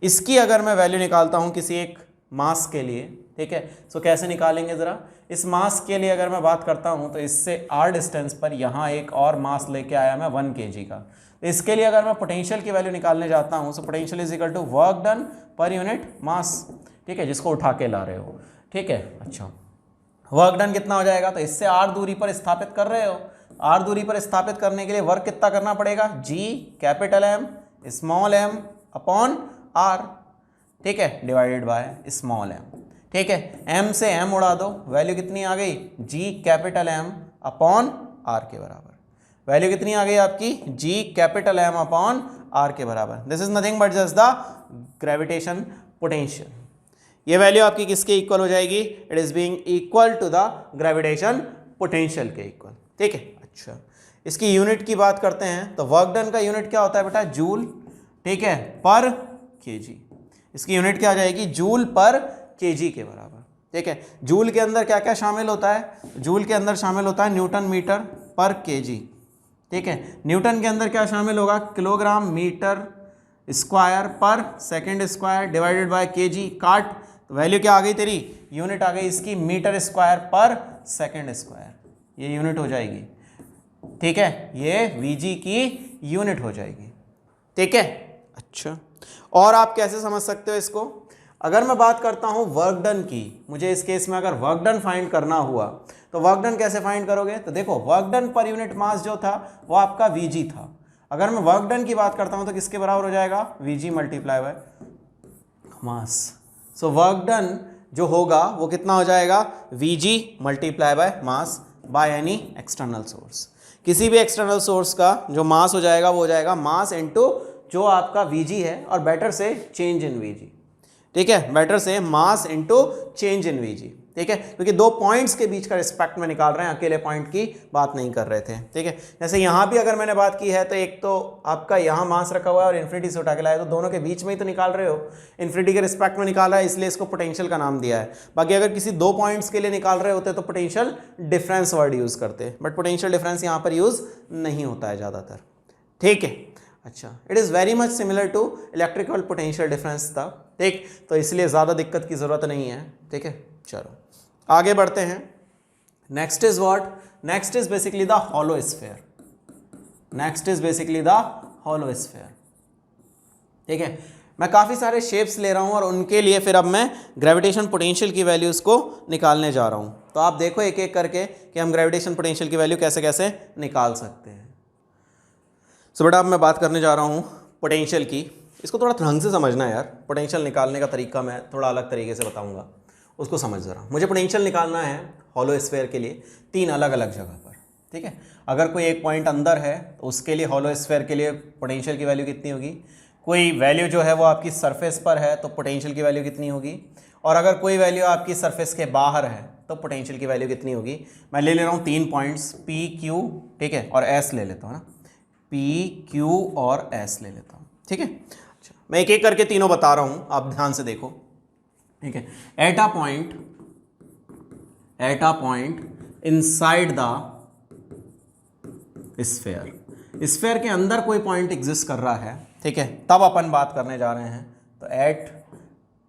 इसकी अगर मैं वैल्यू निकालता हूं किसी एक मास के लिए, ठीक है, सो कैसे निकालेंगे जरा। इस मास के लिए अगर मैं बात करता हूं तो इससे r डिस्टेंस पर यहां एक और मास लेके आया मैं 1 kg का। तो इसके लिए अगर मैं पोटेंशियल की वैल्यू निकालने जाता हूं, so potential is equal to work done per unit mass, ठीक है, जिसको उठा के ला रहे हो, ठीक है। अच्छा, वर्क डन कितना हो जाएगा, तो इससे r दूरी पर स्थापित कर रहे हो, r दूरी पर स्थापित करने के लिए वर्क कितना करना पड़ेगा, G capital M small m upon r, ठीक है, डिवाइडेड बाय स्मॉल m, ठीक है। m से m उड़ा दो, वैल्यू कितनी आ गई, G capital M upon r के बराबर। वैल्यू कितनी आ गई आपकी, G capital M upon r के बराबर। This is nothing but just the gravitation potential. ये वैल्यू आपकी किसके इक्वल हो जाएगी, it is being equal to the gravitation potential के इक्वल, ठीक है। अच्छा, इसकी यूनिट की बात करते हैं तो वर्क डन का यूनिट क्या होता है बेटा, जूल, ठीक है, पर केजी। इसकी यूनिट क्या आ जाएगी, जूल पर केजी के बराबर, ठीक है। जूल के अंदर क्या क्या शामिल होता है, जूल के अंदर शामिल होता है न्यूटन मीटर पर केजी, ठीक है। न्यूटन के अंदर क्या शामिल होगा, किलोग्राम मीटर स्क्वायर पर second square divided by KG, काट, वैल्यू क्या आ गई तेरी, यूनिट आ गई इसकी मीटर स्क्वायर पर सेकेंड स्क्वायर, ये यूनिट हो जाएगी, ठीक है, ये वीजी की यूनिट हो जाएगी, ठीक है। अच्छा, और आप कैसे समझ सकते हो इसको, अगर मैं बात करता हूं वर्क डन की, मुझे इस केस में अगर वर्क डन फाइंड करना हुआ तो वर्क डन कैसे फाइंड करोगे, तो देखो वर्क डन पर यूनिट मास जो था वो आपका वीजी था। अगर मैं वर्क डन की बात करता हूं तो किसके बराबर हो जाएगा, VG multiply by mass. So work done जो होगा वो कितना हो जाएगा, VG multiply by mass by any external source. किसी भी एक्सटर्नल सोर्स का जो मास हो जाएगा वो हो जाएगा मास इनटू जो आपका वीजी है, और बेटर से चेंज इन वीजी, ठीक है, बेटर से mass into change in VG, ठीक है, क्योंकि दो पॉइंट्स के बीच का रिस्पेक्ट में निकाल रहे हैं, अकेले पॉइंट की बात नहीं कर रहे थे, ठीक है। जैसे यहाँ भी अगर मैंने बात की है तो एक तो आपका यहाँ मास रखा हुआ है और इन्फिनिटी से उठा के लाया, तो दोनों के बीच में ही तो निकाल रहे हो, इन्फिनिटी के रिस्पेक्ट में निकाला है इसलिए इसको पोटेंशियल का नाम दिया है। बाकी अगर किसी दो पॉइंट्स के लिए निकाल रहे होते तो पोटेंशियल डिफरेंस वर्ड यूज करते, बट पोटेंशियल डिफरेंस यहाँ पर यूज नहीं होता है ज़्यादातर, ठीक है। अच्छा, it is very much similar to electrical potential difference था, ठीक, तो इसलिए ज़्यादा दिक्कत की ज़रूरत नहीं है, ठीक है। चलो आगे बढ़ते हैं। Next is what, next is basically the hollow sphere, next is basically the hollow sphere, ठीक है। मैं काफ़ी सारे शेप्स ले रहा हूँ और उनके लिए फिर अब मैं ग्रेविटेशन पोटेंशियल की वैल्यूज़ को निकालने जा रहा हूँ, तो आप देखो एक एक करके कि हम ग्रेविटेशन पोटेंशियल की वैल्यू कैसे कैसे निकाल सकते हैं। सो बेटा अब मैं बात करने जा रहा हूँ पोटेंशियल की, इसको थोड़ा ढंग से समझना है यार, पोटेंशियल निकालने का तरीका मैं थोड़ा अलग तरीके से बताऊँगा, उसको समझ जरा। मुझे पोटेंशियल निकालना है हॉलो स्फीयर के लिए 3 अलग अलग जगह पर, ठीक है। अगर कोई एक पॉइंट अंदर है तो उसके लिए हॉलो स्फीयर के लिए पोटेंशियल की वैल्यू कितनी होगी, कोई वैल्यू जो है वो आपकी सरफेस पर है तो पोटेंशियल की वैल्यू कितनी होगी, और अगर कोई वैल्यू आपकी सरफेस के बाहर है तो पोटेंशियल की वैल्यू कितनी होगी। मैं ले रहा हूँ 3 पॉइंट्स P Q, ठीक है, और S ले लेता हूँ ना, P Q और S ले लेता हूँ, ठीक है। अच्छा, मैं एक एक करके तीनों बता रहा हूँ, आप ध्यान से देखो, ठीक है। At a point inside the sphere, sphere के अंदर कोई पॉइंट एग्जिस्ट कर रहा है, ठीक है, तब अपन बात करने जा रहे हैं। तो एट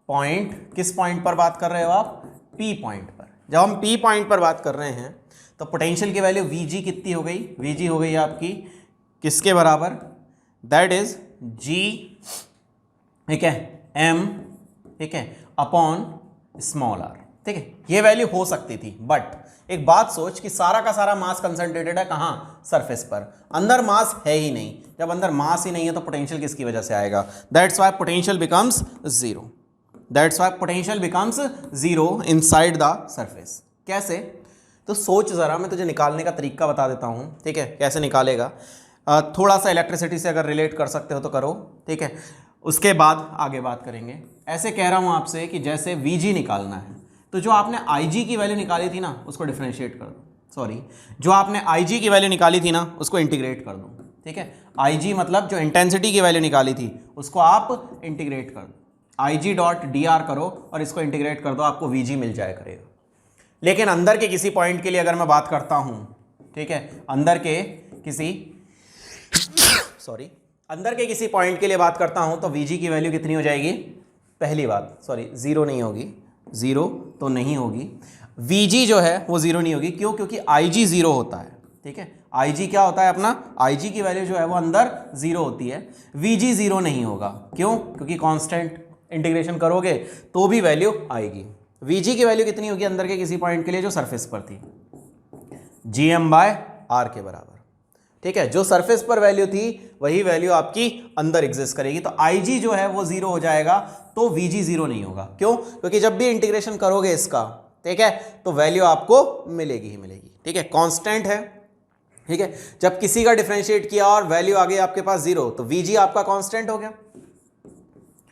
पॉइंट, किस पॉइंट पर बात कर रहे हो आप, P पॉइंट पर। जब हम P पॉइंट पर बात कर रहे हैं तो पोटेंशियल की वैल्यू Vg कितनी हो गई, Vg हो गई आपकी किसके बराबर, दैट इज G, ठीक है, M, ठीक है, अपॉन स्मॉल r, ठीक है। ये वैल्यू हो सकती थी, बट एक बात सोच कि सारा का सारा मास कंसंट्रेटेड है कहाँ, सरफेस पर, अंदर मास है ही नहीं। जब अंदर मास ही नहीं है तो पोटेंशियल किसकी वजह से आएगा, that's why potential becomes zero, that's why potential becomes zero inside the surface. कैसे, तो सोच ज़रा, मैं तुझे निकालने का तरीका बता देता हूँ, ठीक है, कैसे निकालेगा। थोड़ा सा इलेक्ट्रिसिटी से अगर रिलेट कर सकते हो तो करो, ठीक है, उसके बाद आगे बात करेंगे। ऐसे कह रहा हूँ आपसे कि जैसे Vg निकालना है तो जो आपने Ig की वैल्यू निकाली थी ना उसको डिफरेंशिएट कर दो, सॉरी, जो आपने Ig की वैल्यू निकाली थी ना उसको इंटीग्रेट कर दो, ठीक है। Ig मतलब जो इंटेंसिटी की वैल्यू निकाली थी उसको आप इंटीग्रेट कर दो, Ig डॉट dr करो और इसको इंटीग्रेट कर दो, आपको Vg मिल जाया करेगा। लेकिन अंदर के किसी पॉइंट के लिए अगर मैं बात करता हूँ, ठीक है, अंदर के किसी सॉरी, अंदर के किसी पॉइंट के लिए बात करता हूं तो Vg की वैल्यू कितनी हो जाएगी? पहली बात, सॉरी, जीरो नहीं होगी, जीरो तो नहीं होगी। Vg जो है वो जीरो नहीं होगी, क्यों? क्योंकि Ig जीरो होता है, ठीक है। Ig क्या होता है अपना? Ig की वैल्यू जो है वो अंदर जीरो होती है। Vg जीरो नहीं होगा, क्यों? क्योंकि कांस्टेंट इंटीग्रेशन करोगे तो भी वैल्यू आएगी। Vg की वैल्यू कितनी होगी अंदर के किसी पॉइंट के लिए जो सरफेस पर थी? Gm/r के बराबर, ठीक है। जो सरफेस पर वैल्यू थी वही वैल्यू आपकी अंदर एग्जिस्ट करेगी। तो Ig जो है वो जीरो हो जाएगा, तो Vg जीरो नहीं होगा। क्यों? क्योंकि जब भी इंटीग्रेशन करोगे इसका, ठीक है, तो वैल्यू आपको मिलेगी ही मिलेगी, ठीक है। कांस्टेंट है, ठीक है। जब किसी का डिफरेंशिएट किया और वैल्यू आ गई आपके पास जीरो, तो Vg आपका कांस्टेंट हो गया,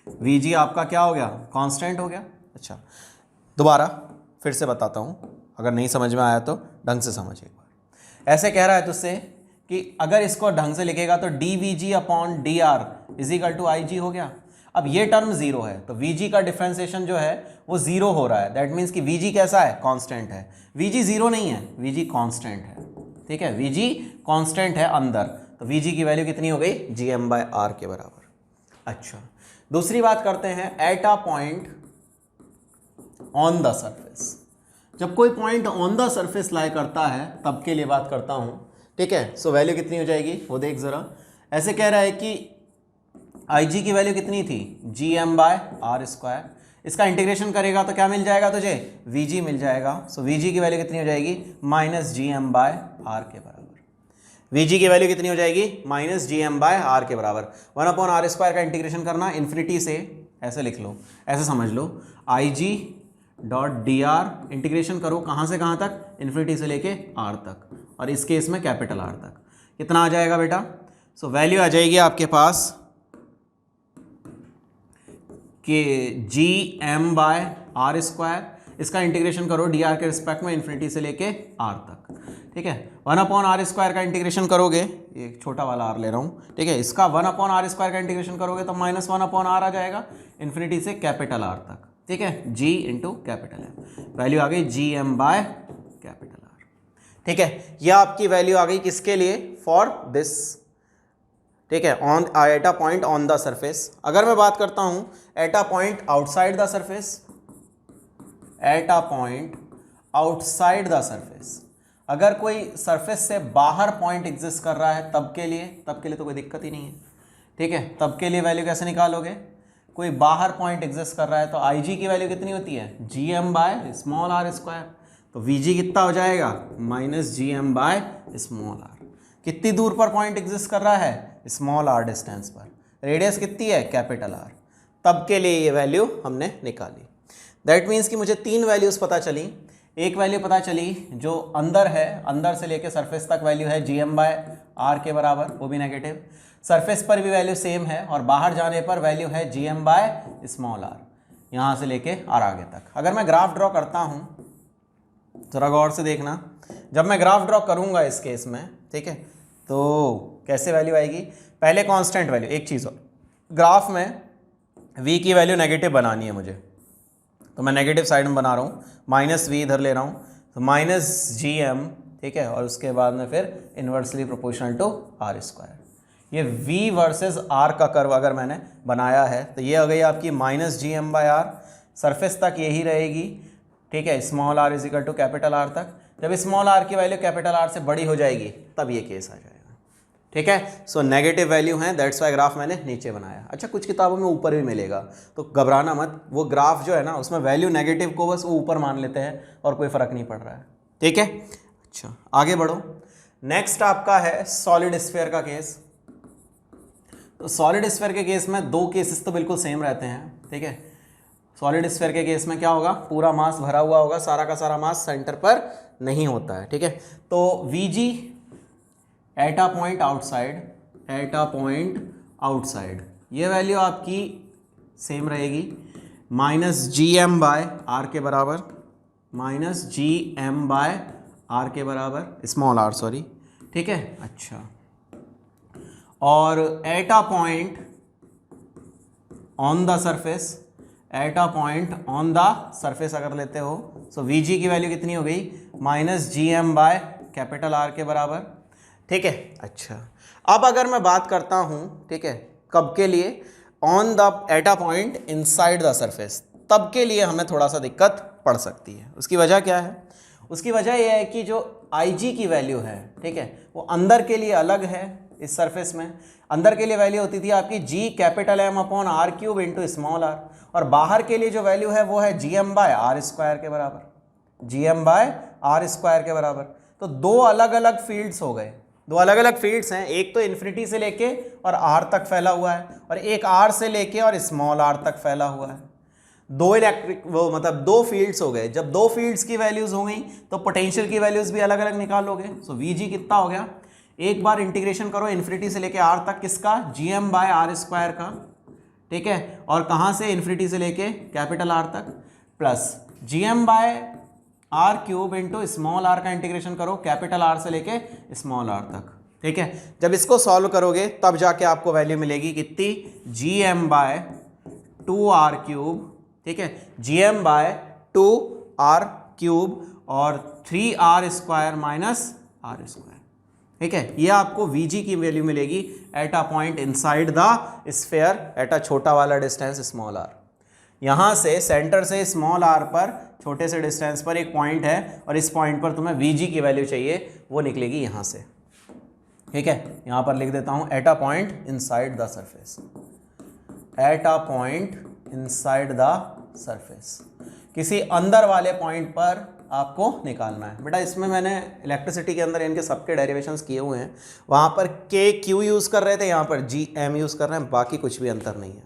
Vg आपका क्या हो गया? कांस्टेंट हो गया। अच्छा, दोबारा फिर से बताता हूं, अगर नहीं समझ में आया तो ढंग से समझ एक बार। ऐसे कह रहा है तुझसे कि अगर इसको ढंग से लिखेगा तो dVg/dr is equal to Ig हो गया। अब ये टर्म जीरो है तो Vg का डिफरेंशिएशन जो है वो जीरो हो रहा है। दैट मीन्स कि Vg कैसा है? कांस्टेंट है। Vg जीरो नहीं है, Vg कांस्टेंट है, ठीक है। Vg कांस्टेंट है अंदर, तो Vg की वैल्यू कितनी हो गई? Gm/r के बराबर। अच्छा, दूसरी बात करते हैं, at a point on the surface. जब कोई पॉइंट ऑन द सरफेस लाई करता है तब के लिए बात करता हूं, ठीक है। सो वैल्यू कितनी हो जाएगी वो देख जरा। ऐसे कह रहा है कि Ig की वैल्यू कितनी थी? Gm/r²। इसका इंटीग्रेशन करेगा तो क्या मिल जाएगा तुझे? Vg मिल जाएगा। सो Vg की वैल्यू कितनी हो जाएगी? -Gm/r के बराबर। Vg की वैल्यू कितनी हो जाएगी? -Gm/r के बराबर। 1/r² का इंटीग्रेशन करना इन्फिनिटी से, ऐसे लिख लो, ऐसे समझ लो, Ig.dr इंटीग्रेशन करो कहाँ से कहाँ तक? इन्फिनिटी से लेके r तक, और इस केस में कैपिटल R तक। कितना आ जाएगा बेटा? सो वैल्यू आ जाएगी आपके पास कि Gm/r²। इसका इंटीग्रेशन करो dr के रिस्पेक्ट में इन्फिनिटी से लेके r तक, ठीक है। 1/r² का इंटीग्रेशन करोगे, एक छोटा वाला r ले रहा हूँ, ठीक है। इसका 1/r² का इंटीग्रेशन करोगे तो -1/r आ जाएगा इन्फिनिटी से कैपिटल R तक, ठीक है। G into capital M, value आ गई Gm/R, ठीक है। यह आपकी वैल्यू आ गई किसके लिए? फॉर दिस, ठीक है, on at a point on the surface. अगर मैं बात करता हूं at a point outside the surface, at a point outside the surface, अगर कोई सरफेस से बाहर पॉइंट एग्जिस्ट कर रहा है तब के लिए तो कोई दिक्कत ही नहीं है, ठीक है। तब के लिए वैल्यू कैसे निकालोगे? कोई बाहर पॉइंट एग्जिस्ट कर रहा है तो Ig की वैल्यू कितनी होती है? Gm/r²। तो Vg कितना हो जाएगा? -Gm/r। कितनी दूर पर पॉइंट एग्जिस्ट कर रहा है? स्मॉल r डिस्टेंस पर। रेडियस कितनी है? Capital R। तब के लिए ये वैल्यू हमने निकाली। दैट मीन्स कि मुझे तीन वैल्यूज पता चली। एक वैल्यू पता चली जो अंदर है, अंदर से लेके सरफेस तक वैल्यू है Gm/r के बराबर, वो भी नेगेटिव। सरफेस पर भी वैल्यू सेम है और बाहर जाने पर वैल्यू है Gm/r, यहाँ से लेके r आगे तक। अगर मैं ग्राफ ड्रॉ करता हूँ, जरा गौर से देखना, जब मैं ग्राफ ड्रॉ करूँगा इस केस में, ठीक है, तो कैसे वैल्यू आएगी? पहले कांस्टेंट वैल्यू, एक चीज़ और, ग्राफ में v की वैल्यू नेगेटिव बनानी है मुझे, तो मैं नेगेटिव साइड में बना रहा हूँ, -v इधर ले रहा हूँ, तो -Gm, ठीक है, और उसके बाद में फिर इन्वर्सली प्रोपोर्शनल टू r²। ये v वर्सेस r का कर्व अगर मैंने बनाया है तो ये आ गई आपकी -Gm/r, सरफेस तक यही रहेगी, ठीक है, small r is equal to capital R तक। जब स्मॉल r की वैल्यू कैपिटल R से बड़ी हो जाएगी तब ये केस आ जाएगा, ठीक है। सो नेगेटिव वैल्यू है, दैट्स वाई ग्राफ मैंने नीचे बनाया। अच्छा, कुछ किताबों में ऊपर भी मिलेगा, तो घबराना मत, वो ग्राफ जो है ना उसमें वैल्यू नेगेटिव को बस वो ऊपर मान लेते हैं और कोई फ़र्क नहीं पड़ रहा है, ठीक है। अच्छा, आगे बढ़ो। नेक्स्ट आपका है सॉलिड स्फीयर का केस। तो सॉलिड स्फीयर के केस में दो केसेस तो बिल्कुल सेम रहते हैं, ठीक है। सॉलिड स्फीयर के केस में क्या होगा? पूरा मास भरा हुआ होगा, सारा का सारा मास सेंटर पर नहीं होता है, ठीक है। तो Vg at a point outside, at a point outside, ये वैल्यू आपकी सेम रहेगी, -Gm/r के बराबर, -Gm/r के बराबर, स्मॉल r सॉरी, ठीक है। अच्छा, और at a point on the surface, at a point on the surface अगर लेते हो, सो Vg की वैल्यू कितनी हो गई? -Gm/R के बराबर। ठीक है। अच्छा, अब अगर मैं बात करता हूँ, ठीक है, कब के लिए, on the at a point inside the surface, तब के लिए हमें थोड़ा सा दिक्कत पड़ सकती है। उसकी वजह क्या है? उसकी वजह यह है कि जो IG की वैल्यू है, ठीक है, वो अंदर के लिए अलग है। इस सरफेस में अंदर के लिए वैल्यू होती थी आपकी G capital M upon R cube into small r, और बाहर के लिए जो वैल्यू है वो है GM बाय R स्क्वायर के बराबर, GM बाय R स्क्वायर के बराबर। तो दो अलग अलग फील्ड्स हो गए, दो अलग अलग फील्ड्स हैं, एक तो इन्फिनिटी से लेके और R तक फैला हुआ है, और एक R से लेके और स्मॉल r तक फैला हुआ है। दो इलेक्ट्रिक वो मतलब दो फील्ड्स हो गए। जब दो फील्ड्स की वैल्यूज हो गई तो पोटेंशियल की वैल्यूज भी अलग अलग निकालोगे। सो VG कितना हो गया, एक बार इंटीग्रेशन करो इन्फिनिटी से लेके R तक, किसका, GM बाय R स्क्वायर का, ठीक है, और कहाँ से, इन्फिनिटी से लेके कैपिटल R तक, plus GM by R cube into small r का इंटीग्रेशन करो कैपिटल R से लेके स्मॉल r तक, ठीक है। जब इसको सॉल्व करोगे तब जाके आपको वैल्यू मिलेगी कितनी, GM बाय 2R क्यूब, ठीक है, GM बाय 2R क्यूब और 3R square minus R square, ठीक है। ये आपको VG की वैल्यू मिलेगी at a point inside the sphere at a छोटा वाला डिस्टेंस स्मॉल r। यहाँ से सेंटर से स्मॉल r पर छोटे से डिस्टेंस पर एक पॉइंट है, और इस पॉइंट पर तुम्हें VG की वैल्यू चाहिए, वो निकलेगी यहाँ से, ठीक है। यहाँ पर लिख देता हूँ at a point inside the surface, at a point inside the surface, किसी अंदर वाले पॉइंट पर आपको निकालना है। बेटा इसमें मैंने इलेक्ट्रिसिटी के अंदर इनके सबके डेरिवेशंस किए हुए हैं, वहाँ पर KQ यूज़ कर रहे थे, यहाँ पर GM यूज़ कर रहे हैं, बाकी कुछ भी अंतर नहीं है।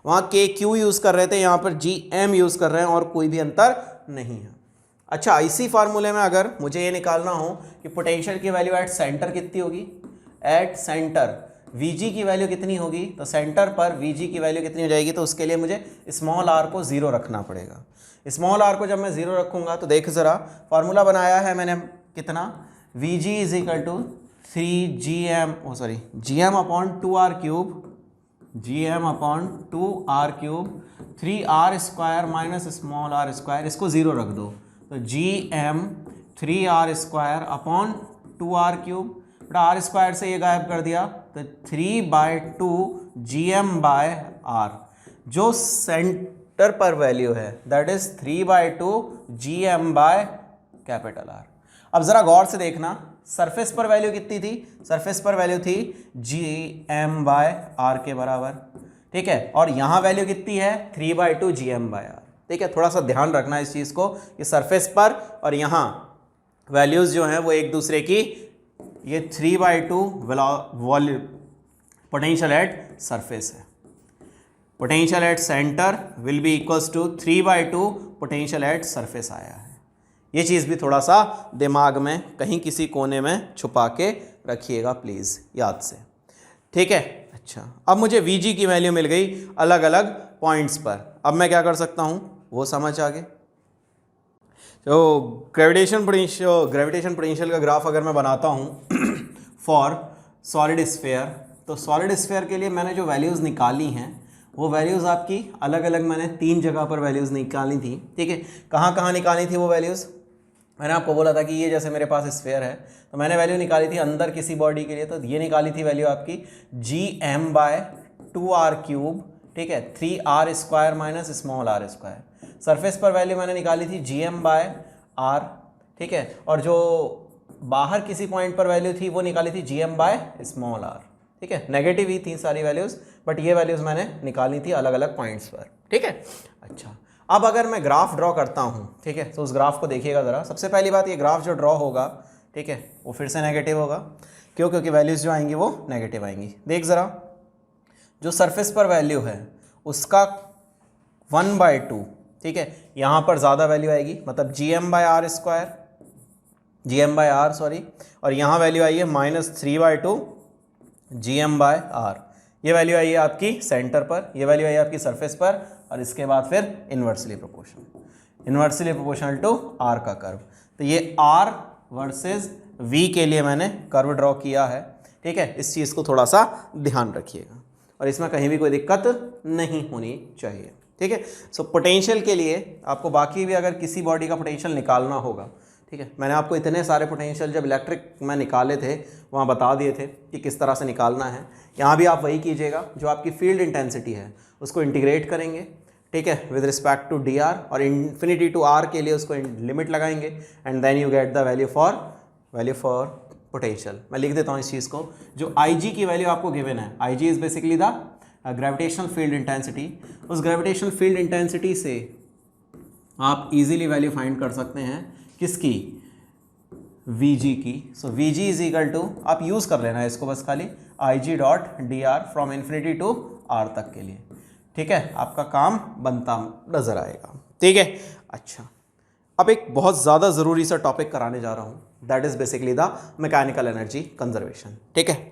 वहाँ KQ यूज़ कर रहे थे, यहाँ पर GM यूज़ कर रहे हैं, और कोई भी अंतर नहीं है। अच्छा, इसी फार्मूले में अगर मुझे ये निकालना हो कि पोटेंशियल की वैल्यू एट सेंटर कितनी होगी, एट सेंटर VG की वैल्यू कितनी होगी, तो सेंटर पर VG की वैल्यू कितनी हो जाएगी, तो उसके लिए मुझे स्मॉल r को 0 रखना पड़ेगा। स्मॉल r को जब मैं 0 रखूँगा तो देख ज़रा, फार्मूला बनाया है मैंने कितना, VG is equal to 3GM upon 2R cube, GM upon 2R cube 3R square minus small r square, इसको 0 रख दो, तो GM 3R square upon 2R cube, R square से ये गायब कर दिया, तो 3/2 GM बाय R, जो सेंटर पर वैल्यू है that is 3/2 GM by capital R। अब जरा गौर से देखना, सरफेस पर वैल्यू कितनी थी, सरफेस पर वैल्यू थी GM बाय R के बराबर, ठीक है, और यहाँ वैल्यू कितनी है 3/2 GM बाय R, ठीक है। थोड़ा सा ध्यान रखना इस चीज़ को कि सरफेस पर और यहाँ वैल्यूज़ जो हैं वो एक दूसरे की, ये 3/2 वॉल्यूम पोटेंशियल एट सरफेस है, potential at centre will be equals to 3/2 potential at surface आया है। ये चीज़ भी थोड़ा सा दिमाग में कहीं किसी कोने में छुपा के रखिएगा प्लीज़, याद से, ठीक है। अच्छा, अब मुझे VG की वैल्यू मिल गई अलग अलग पॉइंट्स पर, अब मैं क्या कर सकता हूँ वो समझ आ गए। तो ग्रेविटेशन पोटेंशियल का ग्राफ अगर मैं बनाता हूँ फॉर सॉलिड स्फीयर, तो सॉलिड स्फीयर के लिए मैंने जो वैल्यूज़ निकाली हैं वो वैल्यूज़ आपकी अलग अलग मैंने 3 जगह पर वैल्यूज़ निकाली थी, ठीक है। कहाँ कहाँ निकाली थी वो वैल्यूज़, मैंने आपको बोला था कि ये जैसे मेरे पास स्फीयर है तो मैंने वैल्यू निकाली थी अंदर किसी बॉडी के लिए, तो ये निकाली थी वैल्यू आपकी GM बाय 2R क्यूब, ठीक है, 3R square minus small r square. Surface पर वैल्यू मैंने निकाली थी GM बाय R, ठीक है, और जो बाहर किसी पॉइंट पर वैल्यू थी वो निकाली थी GM बाय स्मॉल r, ठीक है। नेगेटिव ही थी सारी वैल्यूज़, बट ये वैल्यूज़ मैंने निकाली थी अलग अलग पॉइंट्स पर, ठीक है। अच्छा, अब अगर मैं ग्राफ ड्रॉ करता हूँ, ठीक है, तो उस ग्राफ को देखिएगा ज़रा। सबसे पहली बात, ये ग्राफ जो ड्रॉ होगा, ठीक है, वो फिर से नेगेटिव होगा, क्यों, क्योंकि वैल्यूज़ जो आएंगी वो नेगेटिव आएंगी। देख ज़रा, जो सरफेस पर वैल्यू है उसका 1/2, ठीक है, यहाँ पर ज़्यादा वैल्यू आएगी, मतलब GM by R square, GM by R sorry, और यहाँ वैल्यू आई है -3/2 GM बाय R। ये वैल्यू आई है आपकी सेंटर पर, ये वैल्यू आई है आपकी सरफेस पर, और इसके बाद फिर इन्वर्सली प्रोपोर्शनल टू R का कर्व। तो ये R वर्सेस V के लिए मैंने कर्व ड्रॉ किया है, ठीक है। इस चीज़ को थोड़ा सा ध्यान रखिएगा और इसमें कहीं भी कोई दिक्कत नहीं होनी चाहिए, ठीक है। सो पोटेंशियल के लिए आपको बाकी भी अगर किसी बॉडी का पोटेंशियल निकालना होगा, ठीक है, मैंने आपको इतने सारे पोटेंशियल जब इलेक्ट्रिक में निकाले थे वहाँ बता दिए थे कि किस तरह से निकालना है। यहाँ भी आप वही कीजिएगा, जो आपकी फील्ड इंटेंसिटी है उसको इंटीग्रेट करेंगे, ठीक है, with respect to D R, और इन्फिनिटी टू आर के लिए उसको लिमिट लगाएंगे and then you get the value for potential. मैं लिख देता हूँ इस चीज़ को, जो आई जी की वैल्यू आपको गिवन है, I G is basically the gravitational field intensity. उस ग्रेविटेशनल फील्ड इंटेंसिटी से आप इजीली वैल्यू फाइंड कर सकते हैं किसकी, Vg की। So Vg is equal to, आप यूज़ कर लेना है इसको बस खाली, IG dot D R from infinity to R तक के लिए, ठीक है, आपका काम बनता नज़र आएगा, ठीक है। अच्छा, अब एक बहुत ज़्यादा ज़रूरी सा टॉपिक कराने जा रहा हूँ, that is basically the mechanical energy conservation, ठीक है।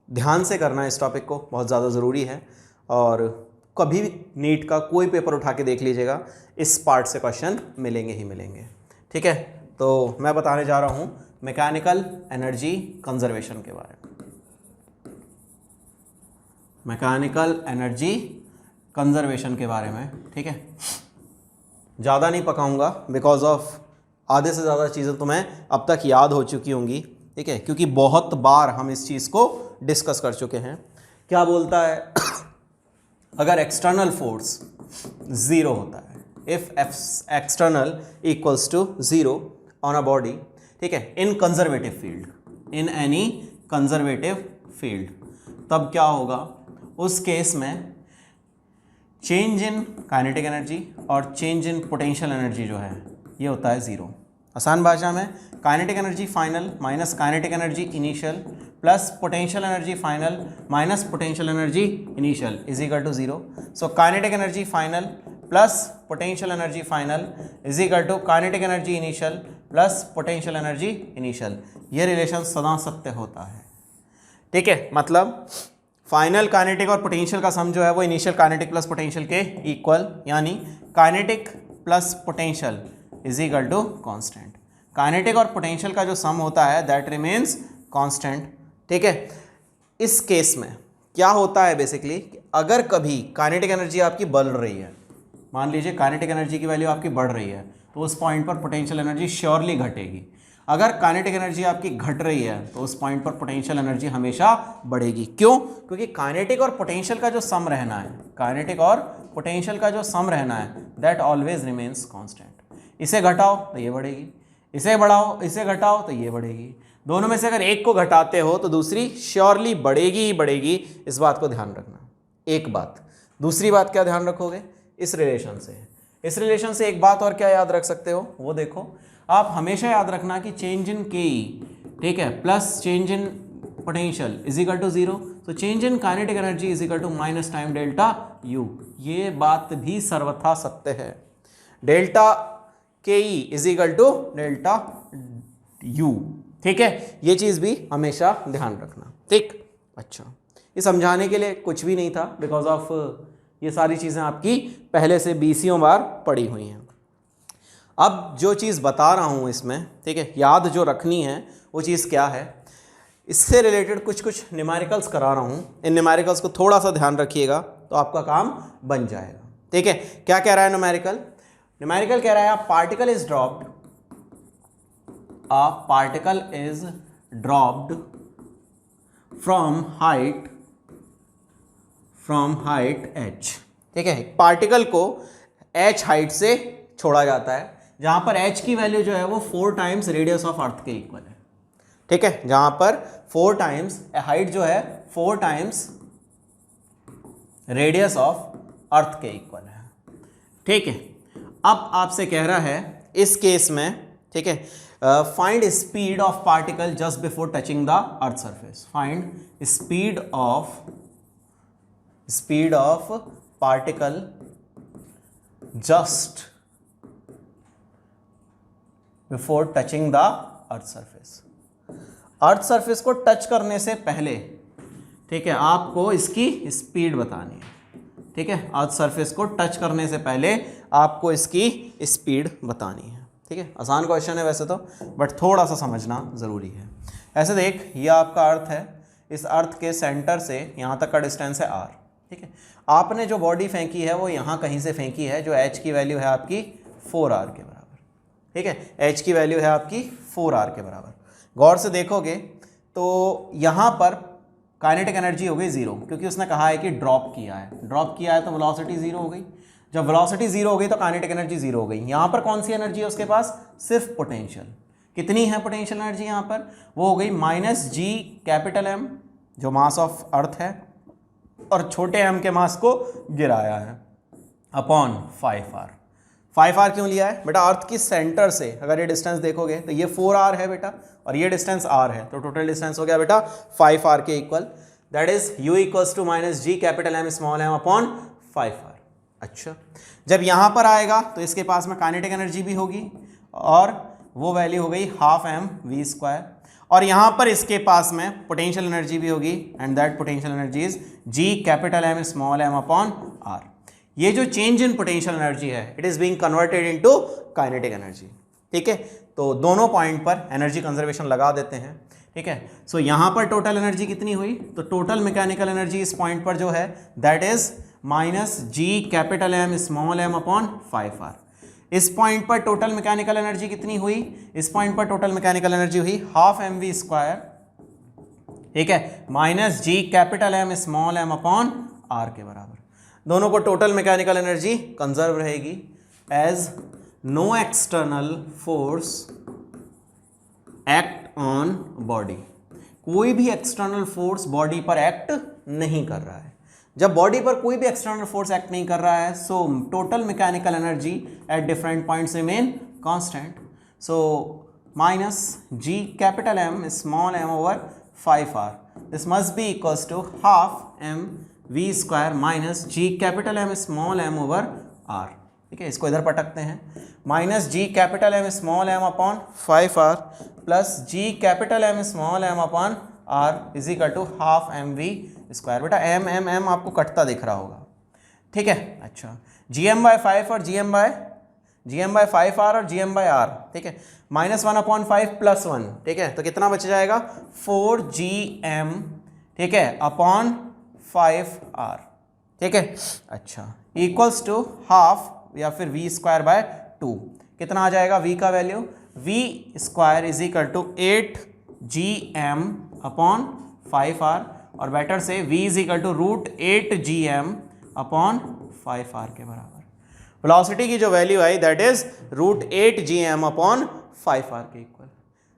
ध्यान से करना है इस टॉपिक को, बहुत ज़्यादा ज़रूरी है, और कभी भी नीट का कोई पेपर उठा के देख लीजिएगा, इस पार्ट से क्वेश्चन मिलेंगे ही मिलेंगे, ठीक है। तो मैं बताने जा रहा हूँ मैकेनिकल एनर्जी कंजर्वेशन के बारे में, मैकेनिकल एनर्जी कंजर्वेशन के बारे में, ठीक है। ज़्यादा नहीं पकाऊंगा बिकॉज ऑफ आधे से ज़्यादा चीज़ें तुम्हें अब तक याद हो चुकी होंगी, ठीक है, क्योंकि बहुत बार हम इस चीज़ को डिस्कस कर चुके हैं। क्या बोलता है अगर एक्सटर्नल फोर्स ज़ीरो होता है, if external equals to zero on a body, ठीक है, in conservative field, in any conservative field, तब क्या होगा, उस केस में चेंज इन काइनेटिक एनर्जी और चेंज इन पोटेंशियल एनर्जी जो है ये होता है ज़ीरो। आसान भाषा में kinetic energy final minus kinetic energy initial plus potential energy final minus potential energy initial is equal to zero. So kinetic energy final plus potential energy final is equal to kinetic energy initial plus potential energy initial. ये relation सदा सत्य होता है, ठीक है, मतलब final kinetic और potential का सम जो है वो इनिशियल काइनेटिक प्लस पोटेंशियल के इक्वल, यानी kinetic plus potential is equal to constant. Kinetic और पोटेंशियल का जो सम होता है दैट रिमेन्स कांस्टेंट, ठीक है। इस केस में क्या होता है बेसिकली, अगर कभी काइनेटिक एनर्जी आपकी बढ़ रही है, मान लीजिए काइनेटिक एनर्जी की वैल्यू आपकी बढ़ रही है, तो उस पॉइंट पर पोटेंशियल एनर्जी श्योरली घटेगी। अगर काइनेटिक एनर्जी आपकी घट रही है तो उस पॉइंट पर पोटेंशियल एनर्जी हमेशा बढ़ेगी। क्यों? क्योंकि काइनेटिक और पोटेंशियल का जो सम रहना है, काइनेटिक और पोटेंशियल का जो सम रहना है दैट ऑलवेज रिमेन्स कांस्टेंट। इसे घटाओ तो ये बढ़ेगी, इसे बढ़ाओ, इसे घटाओ तो ये बढ़ेगी। दोनों में से अगर एक को घटाते हो तो दूसरी श्योरली बढ़ेगी ही बढ़ेगी, इस बात को ध्यान रखना। एक बात, दूसरी बात क्या ध्यान रखोगे, इस रिलेशन से एक बात और क्या याद रख सकते हो, वो देखो, आप हमेशा याद रखना कि चेंज इन के ई, ठीक है, plus change in potential is equal to zero. तो change in kinetic energy is equal to minus time delta U. ये बात भी सर्वथा सत्य है। Delta K E is equal to delta U, ठीक है, ये चीज़ भी हमेशा ध्यान रखना, ठीक। अच्छा, ये समझाने के लिए कुछ भी नहीं था, बिकॉज ऑफ ये सारी चीज़ें आपकी पहले से बीसियों बार पड़ी हुई हैं। अब जो चीज़ बता रहा हूँ इसमें, ठीक है, याद जो रखनी है वो चीज़ क्या है, इससे रिलेटेड कुछ न्यूमेरिकल्स करा रहा हूँ। इन न्यूमेरिकल्स को थोड़ा सा ध्यान रखिएगा तो आपका काम बन जाएगा, ठीक है। क्या कह रहा है न्यूमेरिकल कह रहा है particle is dropped, a particle is dropped from height h, ठीक है। पार्टिकल को h हाइट से छोड़ा जाता है, जहां पर h की वैल्यू जो है वो 4 टाइम्स रेडियस ऑफ अर्थ के इक्वल है, ठीक है, जहां पर 4 टाइम्स हाइट जो है 4 टाइम्स रेडियस ऑफ अर्थ के इक्वल है, ठीक है। अब आपसे कह रहा है इस केस में, ठीक है, find speed of particle just before touching the earth surface. Find speed of particle just before touching the earth surface. Earth surface को टच करने से पहले, ठीक है, आपको इसकी स्पीड बतानी है, ठीक है। अर्थ सरफेस को टच करने से पहले आपको इसकी स्पीड बतानी है, ठीक है। आसान क्वेश्चन है वैसे तो, बट थोड़ा सा समझना ज़रूरी है। ऐसे देख, ये आपका अर्थ है, इस अर्थ के सेंटर से यहाँ तक का डिस्टेंस है r, ठीक है। आपने जो बॉडी फेंकी है वो यहाँ कहीं से फेंकी है, जो h की वैल्यू है आपकी 4r के बराबर, ठीक है, h की वैल्यू है आपकी 4r के बराबर। गौर से देखोगे तो यहाँ पर काइनेटिक एनर्जी हो गई जीरो, क्योंकि उसने कहा है कि ड्रॉप किया है तो वेलोसिटी जीरो हो गई। जब वेलोसिटी जीरो हो गई तो काइनेटिक एनर्जी जीरो हो गई। यहाँ पर कौन सी एनर्जी है उसके पास? सिर्फ पोटेंशियल। कितनी है पोटेंशियल एनर्जी यहाँ पर? वो हो गई -g कैपिटल M जो मास ऑफ अर्थ है और छोटे m के मास को गिराया है अपॉन 5r। 5r क्यों लिया है बेटा? अर्थ की सेंटर से अगर ये डिस्टेंस देखोगे तो ये 4r है बेटा और ये डिस्टेंस r है, तो टोटल डिस्टेंस हो गया बेटा 5r के इक्वल। That is u equals to -g capital M small m upon 5r। अच्छा, जब यहाँ पर आएगा तो इसके पास में काइनेटिक एनर्जी भी होगी और वो वैल्यू हो गई ½ mv², और यहाँ पर इसके पास में पोटेंशियल एनर्जी भी होगी and that potential energy is g capital M small m upon r। ये जो चेंज इन पोटेंशियल एनर्जी है it is being converted into kinetic energy. ठीक है, तो दोनों पॉइंट पर एनर्जी कंजर्वेशन लगा देते हैं। ठीक है, सो यहाँ पर टोटल एनर्जी कितनी हुई? तो टोटल मैकेनिकल एनर्जी इस पॉइंट पर जो है that is -g capital M small m upon 5r। इस पॉइंट पर टोटल मैकेनिकल एनर्जी कितनी हुई? इस पॉइंट पर टोटल मैकेनिकल एनर्जी हुई ½ mv², ठीक है, -g capital M small m upon r के बराबर। दोनों को टोटल मैकेनिकल एनर्जी कंजर्व रहेगी as no external force act on body. कोई भी एक्सटर्नल फोर्स बॉडी पर एक्ट नहीं कर रहा है। जब बॉडी पर कोई भी एक्सटर्नल फोर्स एक्ट नहीं कर रहा है so total mechanical energy at different points remain constant. So -g capital M small m over 5r, this must be equals to ½ mv² -g capital M small m over r। ठीक है, इसको इधर पटकते हैं -g capital M small m upon 5r plus g capital M small m upon r is equal to ½ mv²। बेटा m आपको कटता दिख रहा होगा। ठीक है, अच्छा, gm/5 और gm/5r और gm/r। ठीक है, -1/5 + 1। ठीक है, तो कितना बच जाएगा? 4gm, ठीक है, अपॉन 5r। ठीक है, अच्छा, इक्वल्स टू ½ या फिर v²/2। कितना आ जाएगा v का value? v² is equal to 8gm upon 5r, और बेटर से v is equal to √8gm upon 5r के बराबर। वेलोसिटी की जो वैल्यू आई that is √8gm upon 5r के equal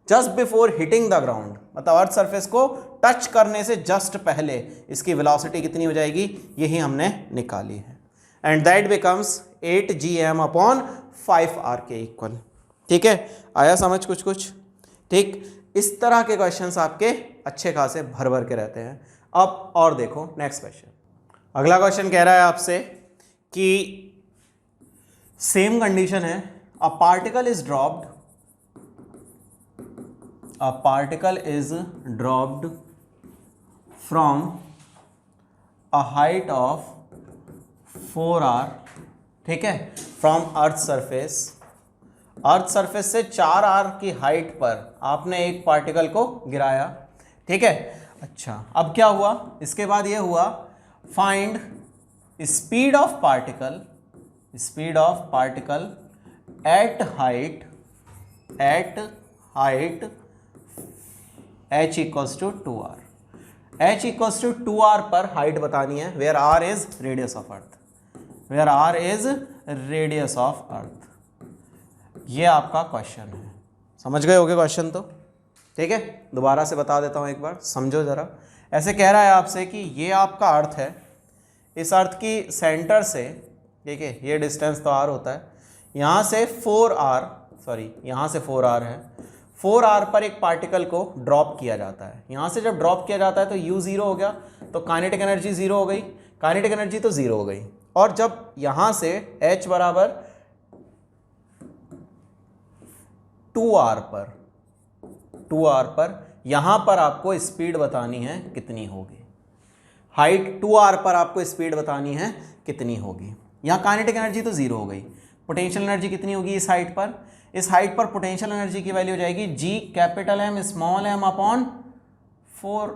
just before hitting the ground, मतलब अर्थ सरफेस को टच करने से जस्ट पहले इसकी वेलोसिटी कितनी हो जाएगी, यही हमने निकाली है and that becomes 8gm upon 5r के इक्वल। ठीक है, आया समझ कुछ? ठीक, इस तरह के क्वेश्चंस आपके अच्छे खासे भर के रहते हैं। अब और देखो नेक्स्ट क्वेश्चन। अगला क्वेश्चन कह रहा है आपसे कि सेम कंडीशन है, a particle is dropped from a height of 4r, ठीक है, फ्रॉम अर्थ सरफेस से 4r की हाइट पर आपने एक पार्टिकल को गिराया। ठीक है, अच्छा, अब क्या हुआ? इसके बाद ये हुआ find speed of particle at height h equals to 2r। h equals to 2r पर हाइट बतानी है, where r is radius of earth. ये आपका क्वेश्चन है। समझ गए होगे क्वेश्चन तो? ठीक है, दोबारा से बता देता हूँ एक बार, समझो जरा। ऐसे कह रहा है आपसे कि ये आपका अर्थ है, इस अर्थ की सेंटर से, ठीक है, ये डिस्टेंस तो r होता है, यहाँ से 4r है, 4r पर एक पार्टिकल को ड्रॉप किया जाता है। यहाँ से जब ड्रॉप किया जाता है तो u 0 हो गया, तो काइनेटिक एनर्जी 0 हो गई, काइनेटिक एनर्जी तो 0 हो गई। और जब यहाँ से h बराबर 2r पर यहाँ पर आपको स्पीड बतानी है कितनी होगी, हाइट 2r पर आपको स्पीड बतानी है कितनी होगी। यहाँ काइनेटिक एनर्जी तो 0 हो गई, पोटेंशियल एनर्जी कितनी होगी इस हाइट पर? इस हाइट पर पोटेंशियल एनर्जी की वैल्यू हो जाएगी g capital M small m upon 4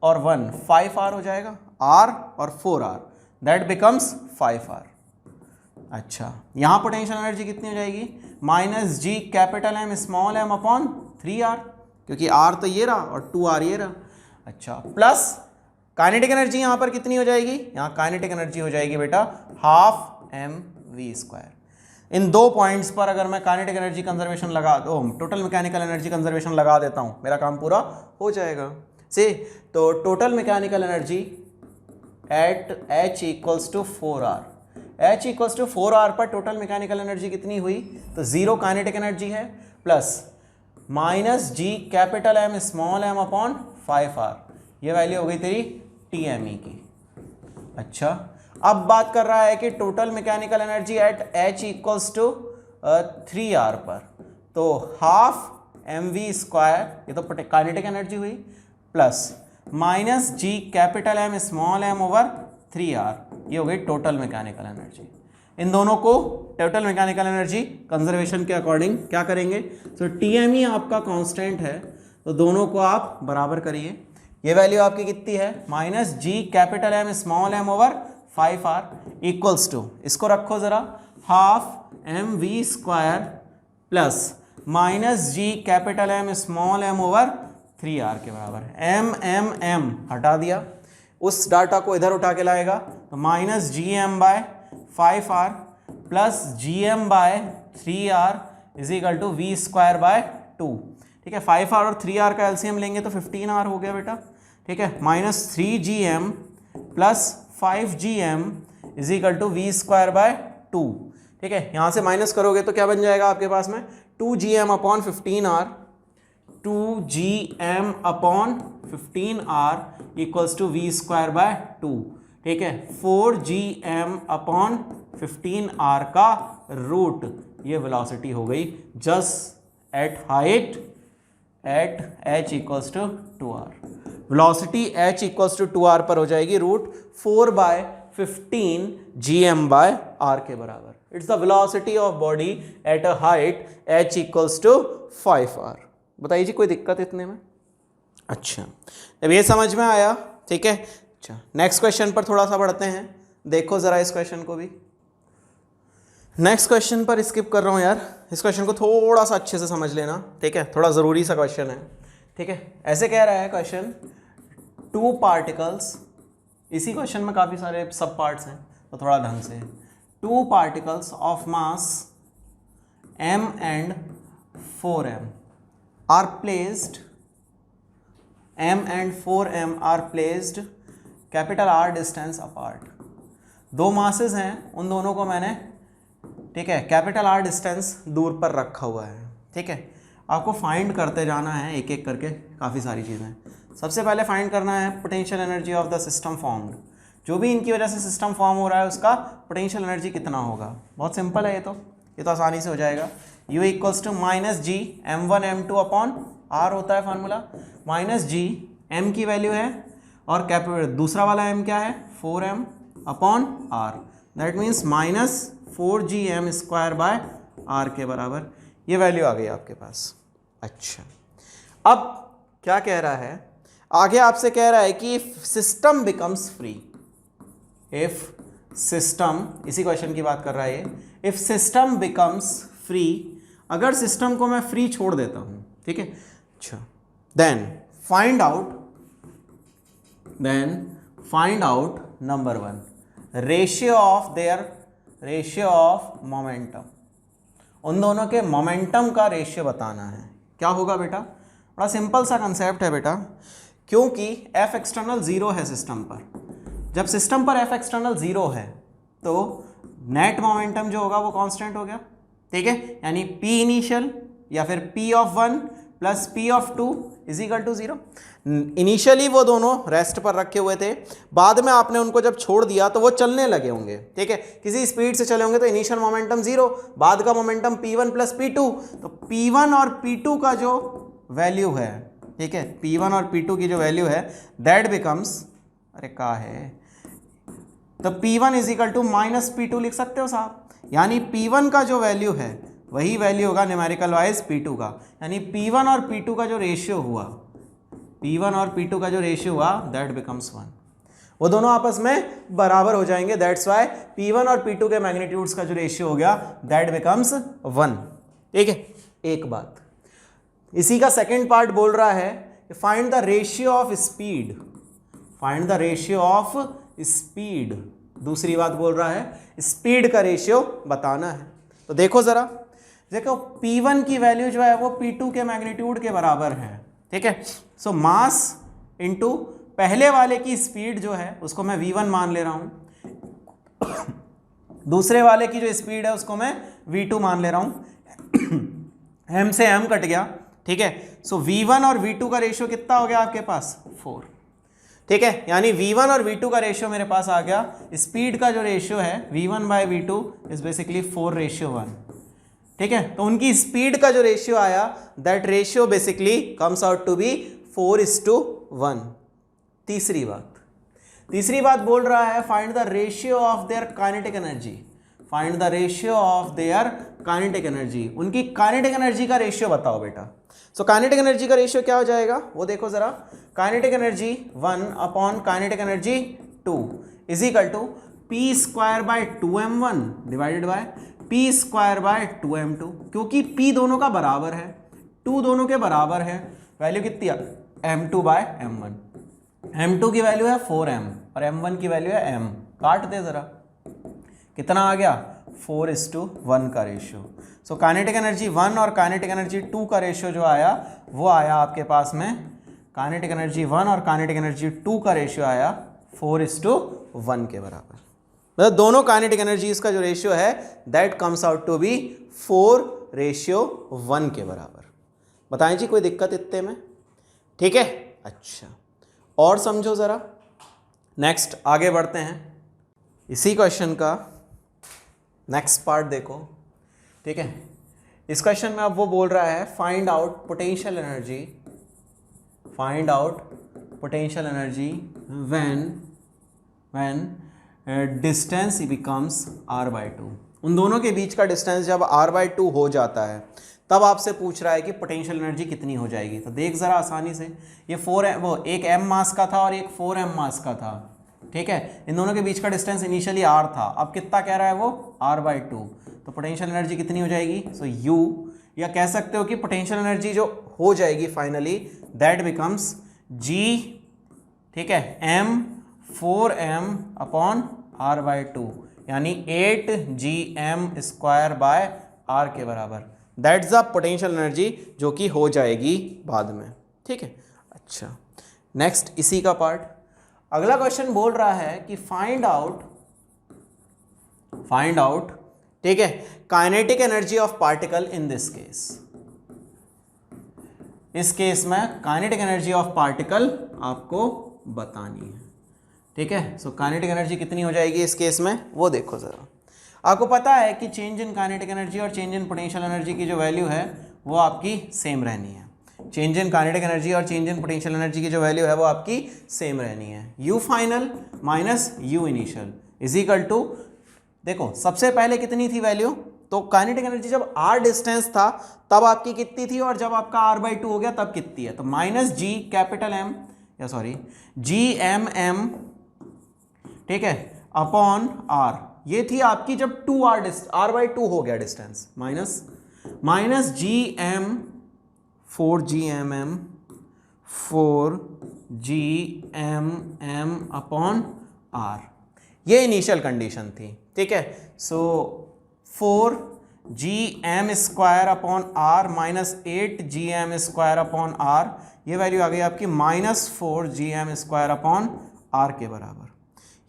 और 1 5r हो जाएगा, r और 4r, दैट बिकम्स 5r। अच्छा, यहाँ पोटेंशियल एनर्जी कितनी हो जाएगी, minus G capital M small M upon 3r, क्योंकि r तो ये रहा और 2r ये रहा। अच्छा, प्लस काइनेटिक एनर्जी यहाँ पर कितनी हो जाएगी, यहाँ काइनेटिक एनर्जी हो जाएगी बेटा हाफ mv²। इन दो पॉइंट्स पर अगर मैं काइनेटिक एनर्जी कंजर्वेशन लगा दो, टोटल मैकेनिकल एनर्जी कंजर्वेशन लगा देता हूँ, मेरा काम पूरा हो जाएगा। से तो total mechanical energy at h equals to 4r, h equals to 4r पर टोटल मैकेनिकल एनर्जी कितनी हुई, तो जीरो काइनेटिक एनर्जी है, plus minus G capital M small M upon 5r, ये वैल्यू हो गई तेरी TME की। अच्छा, अब बात कर रहा है कि total mechanical energy at h equals to 3r पर, तो हाफ mv², ये तो काइनेटिक एनर्जी हुई, plus minus G capital M small M over 3r, ये हो गई टोटल मैकेनिकल एनर्जी। इन दोनों को टोटल मैकेनिकल एनर्जी कंजर्वेशन के अकॉर्डिंग क्या करेंगे, तो TME आपका कांस्टेंट है, तो दोनों को आप बराबर करिए। ये वैल्यू आपकी कितनी है, minus G capital M small M over 5r equals to, इसको रखो ज़रा, half mv² plus minus G capital M small M over 3r के बराबर है। m हटा दिया, उस डाटा को इधर उठा के लाएगा, तो minus gm/5r plus gm/3r is equal to v²/2। ठीक है, 5r और 3r का एलसीएम लेंगे तो 15r हो गया बेटा। ठीक है, minus 3gm plus 5gm is equal to v²/2। ठीक है, यहाँ से माइनस करोगे तो क्या बन जाएगा आपके पास में, 2gm upon 15r, 2gm upon 15r equals to v²/2। ठीक है, 4gm अपॉन 15r का रूट, ये वेलोसिटी हो गई just at height at h equals to 2r। Velocity h equals to 2r पर हो जाएगी रूट 4/15 gm/r के बराबर। It's the velocity of body at a height h equals to 5r। बताइए जी, कोई दिक्कत इतने में? अच्छा, अब ये समझ में आया। ठीक है, अच्छा नेक्स्ट क्वेश्चन पर थोड़ा सा बढ़ते हैं, देखो ज़रा इस क्वेश्चन को भी। नेक्स्ट क्वेश्चन पर स्किप कर रहा हूँ यार, इस क्वेश्चन को थोड़ा सा अच्छे से समझ लेना। ठीक है, थोड़ा ज़रूरी सा क्वेश्चन है। ठीक है, ऐसे कह रहा है क्वेश्चन, टू पार्टिकल्स, इसी क्वेश्चन में काफ़ी सारे सब पार्ट्स हैं तो थोड़ा ढंग से, two particles of mass m and 4m are placed, m and 4m are placed capital R distance apart. दो मासेस हैं, उन दोनों को मैंने, ठीक है, कैपिटल R डिस्टेंस दूर पर रखा हुआ है। ठीक है, आपको फाइंड करते जाना है एक एक करके काफ़ी सारी चीज़ें। सबसे पहले फाइंड करना है potential energy of the system formed, जो भी इनकी वजह से सिस्टम फॉर्म हो रहा है उसका पोटेंशियल एनर्जी कितना होगा। बहुत सिंपल है ये तो आसानी से हो जाएगा। U equals to minus G m1 m2 upon r होता है फार्मूला, माइनस जी m की वैल्यू है और कैपिटल दूसरा वाला m क्या है, 4m upon r, that means minus 4gm²/r के बराबर। ये वैल्यू आ गई आपके पास। अच्छा, अब क्या कह रहा है आगे, आपसे कह रहा है कि system becomes free, if system, इसी क्वेश्चन की बात कर रहा है ये, इफ सिस्टम बिकम्स फ्री, अगर सिस्टम को मैं फ्री छोड़ देता हूं, ठीक है, अच्छा, then find out number 1 ratio of momentum. उन दोनों के मोमेंटम का रेशियो बताना है। क्या होगा बेटा, बड़ा सिंपल सा कंसेप्ट है बेटा, क्योंकि F एक्सटर्नल 0 है सिस्टम पर। जब सिस्टम पर F एक्सटर्नल 0 है तो नेट मोमेंटम जो होगा वो कांस्टेंट हो गया। ठीक है, यानी P इनिशियल या फिर P of 1 plus P of 2 is equal to 0। Initially वो दोनों रेस्ट पर रखे हुए थे, बाद में आपने उनको जब छोड़ दिया तो वो चलने लगे होंगे। ठीक है, किसी स्पीड से चले होंगे तो इनिशियल मोमेंटम 0, बाद का मोमेंटम P1 प्लस P2, तो P1 और P2 का जो वैल्यू है, ठीक है, P1 और P2 की जो वैल्यू है दैट बिकम्स, अरे क्या है, तो P1 is equal to minus P2 लिख सकते हो साहब। यानी P1 का जो वैल्यू है वही वैल्यू होगा न्यूमेरिकल वाइज P2 का, यानी P1 और P2 का जो रेशियो हुआ, P1 और P2 का जो रेशियो हुआ दैट बिकम्स 1। वो दोनों आपस में बराबर हो जाएंगे, दैट्स वाई P1 और P2 के मैग्नीट्यूड्स का जो रेशियो हो गया दैट बिकम्स 1। ठीक है, एक बात। इसी का सेकंड पार्ट बोल रहा है find the ratio of speed, find the ratio of speed. दूसरी बात बोल रहा है स्पीड का रेशियो बताना है। तो देखो जरा, देखो P1 की वैल्यू जो है वो P2 के मैग्नीट्यूड के बराबर है। ठीक है, सो मास इनटू पहले वाले की स्पीड जो है उसको मैं v1 मान ले रहा हूं, दूसरे वाले की जो स्पीड है उसको मैं v2 मान ले रहा हूं। m से m कट गया। ठीक है, सो v1 और v2 का रेशियो कितना हो गया आपके पास 4। ठीक है, यानी v1 और v2 का रेशियो मेरे पास आ गया, स्पीड का जो रेशियो है v1 bye v2 is basically 4:1। ठीक है, तो उनकी स्पीड का जो रेशियो आया that ratio basically comes out to be 4:1। तीसरी बात बोल रहा है find the ratio of their kinetic energy, find the ratio of their kinetic energy. उनकी काइनेटिक एनर्जी का रेशियो बताओ बेटा। सो काइनेटिक एनर्जी का रेशियो क्या हो जाएगा वो देखो जरा, kinetic energy 1 upon kinetic energy 2 is equal to P²/2m1 divided by P²/2m2, क्योंकि P दोनों का बराबर है, 2 दोनों के बराबर है, वैल्यू कितनी है m2/m1। m2 की वैल्यू है 4m और m1 की वैल्यू है m, काट दे जरा, कितना आ गया 4:1 का रेशियो। सो काइनेटिक एनर्जी 1 और काइनेटिक एनर्जी 2 का रेशियो जो आया वो आया आपके पास में, काइनेटिक एनर्जी 1 और काइनेटिक एनर्जी 2 का रेशियो आया 4:1 के बराबर। मतलब दोनों काइनेटिक एनर्जीज का जो रेशियो है that comes out to be 4:1 के बराबर। बताएं जी कोई दिक्कत इतने में? ठीक है, अच्छा और समझो ज़रा, नेक्स्ट आगे बढ़ते हैं। इसी क्वेश्चन का नेक्स्ट पार्ट देखो। ठीक है, इस क्वेश्चन में अब वो बोल रहा है find out potential energy, find out potential energy when distance becomes r/2। उन दोनों के बीच का डिस्टेंस जब r/2 हो जाता है तब आपसे पूछ रहा है कि पोटेंशियल एनर्जी कितनी हो जाएगी। तो देख ज़रा आसानी से, ये 4 वो एक m मास का था और एक 4m मास का था। ठीक है, इन दोनों के बीच का डिस्टेंस इनिशियली r था, अब कितना कह रहा है वो r/2। तो पोटेंशियल एनर्जी कितनी हो जाएगी, सो u, या कह सकते हो कि पोटेंशियल एनर्जी जो हो जाएगी फाइनली दैट बिकम्स g, ठीक है, m 4m अपॉन r/2 यानी 8gm² के बराबर। दैट्स द पोटेंशियल एनर्जी जो कि हो जाएगी बाद में। ठीक है, अच्छा नेक्स्ट इसी का पार्ट, अगला क्वेश्चन बोल रहा है कि फाइंड आउट, ठीक है, kinetic energy of particle in this case. इस केस में काइनेटिक एनर्जी ऑफ पार्टिकल आपको बतानी है। ठीक है, सो काइनेटिक एनर्जी कितनी हो जाएगी इस केस में वो देखो ज़रा। आपको पता है कि चेंज इन काइनेटिक एनर्जी और चेंज इन पोटेंशियल एनर्जी की जो वैल्यू है वो आपकी सेम रहनी है। चेंज इन काइनेटिक एनर्जी और चेंज इन पोटेंशियल एनर्जी की जो वैल्यू है वो आपकी सेम रहनी है। u final minus u initial is equal to, देखो सबसे पहले कितनी थी वैल्यू, तो काइनेटिक एनर्जी जब r डिस्टेंस था तब आपकी कितनी थी और जब आपका r/2 हो गया तब कितनी है, तो माइनस g कैपिटल M या सॉरी gmm, ठीक है, अपॉन r, ये थी आपकी जब 2r/2 हो गया distance, minus gm 4gmm upon r, ये इनिशियल कंडीशन थी। ठीक है, सो 4gm² upon r minus 8gm² upon r, ये वैल्यू आ गई आपकी माइनस 4gm² अपॉन r के बराबर।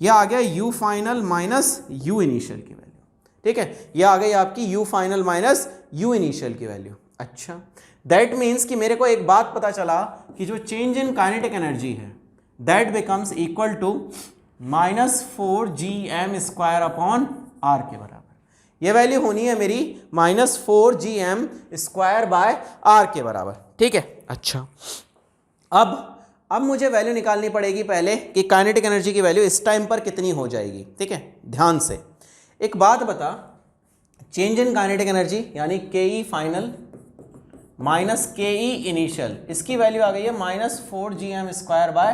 यह आ गया u final minus u initial की वैल्यू। ठीक है, यह आ गई आपकी u final minus u initial की वैल्यू। अच्छा, दैट मीन्स कि मेरे को एक बात पता चला कि जो चेंज इन काइनेटिक एनर्जी है that becomes equal to minus 4gm² upon r के बराबर। यह वैल्यू होनी है मेरी माइनस 4gm² बाय r के बराबर। ठीक है, अच्छा अब मुझे वैल्यू निकालनी पड़ेगी पहले कि काइनेटिक एनर्जी की वैल्यू इस टाइम पर कितनी हो जाएगी। ठीक है, ध्यान से एक बात बता, चेंज इन काइनेटिक एनर्जी यानी ke final minus ke initial, इसकी वैल्यू आ गई है माइनस 4gm² बाय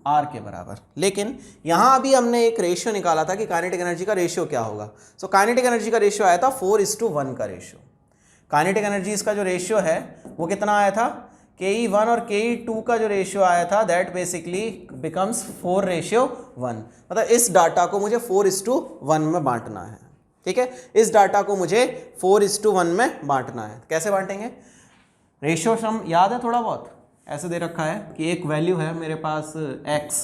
आर के बराबर। लेकिन यहाँ अभी हमने एक रेशियो निकाला था कि काइनेटिक एनर्जी का रेशियो क्या होगा। सो काइनेटिक एनर्जी का रेशियो आया था 4:1 का रेशियो। काइनेटिक एनर्जी इसका जो रेशियो है वो कितना आया था, Ke1 और Ke2 का जो रेशियो आया था दैट बेसिकली बिकम्स 4:1। मतलब इस डाटा को मुझे 4:1 में बांटना है। ठीक है, इस डाटा को मुझे 4:1 में बांटना है। कैसे बांटेंगे, रेशियो सम याद है थोड़ा बहुत, ऐसे दे रखा है कि एक वैल्यू है मेरे पास x,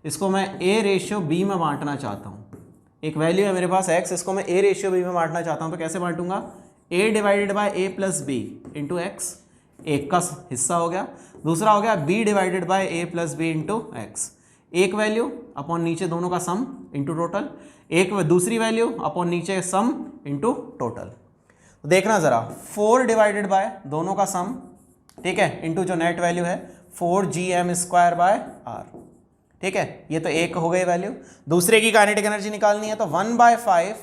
इसको मैं A/B में बांटना चाहता हूँ। एक वैल्यू है मेरे पास x, इसको मैं A/B में बांटना चाहता हूँ, तो कैसे बांटूंगा, A/A+B इंटू x, एक का हिस्सा हो गया, दूसरा हो गया B/A+B इंटू x, एक वैल्यू अपॉन नीचे दोनों का सम इंटू टोटल, एक दूसरी वैल्यू अपॉन नीचे सम इंटू टोटल। देखना ज़रा, 4 दोनों का सम, ठीक है, इंटू जो नेट वैल्यू है 4gm²/r। ठीक है, ये तो एक हो गई वैल्यू। दूसरे की काइनेटिक एनर्जी निकालनी है तो 1/5,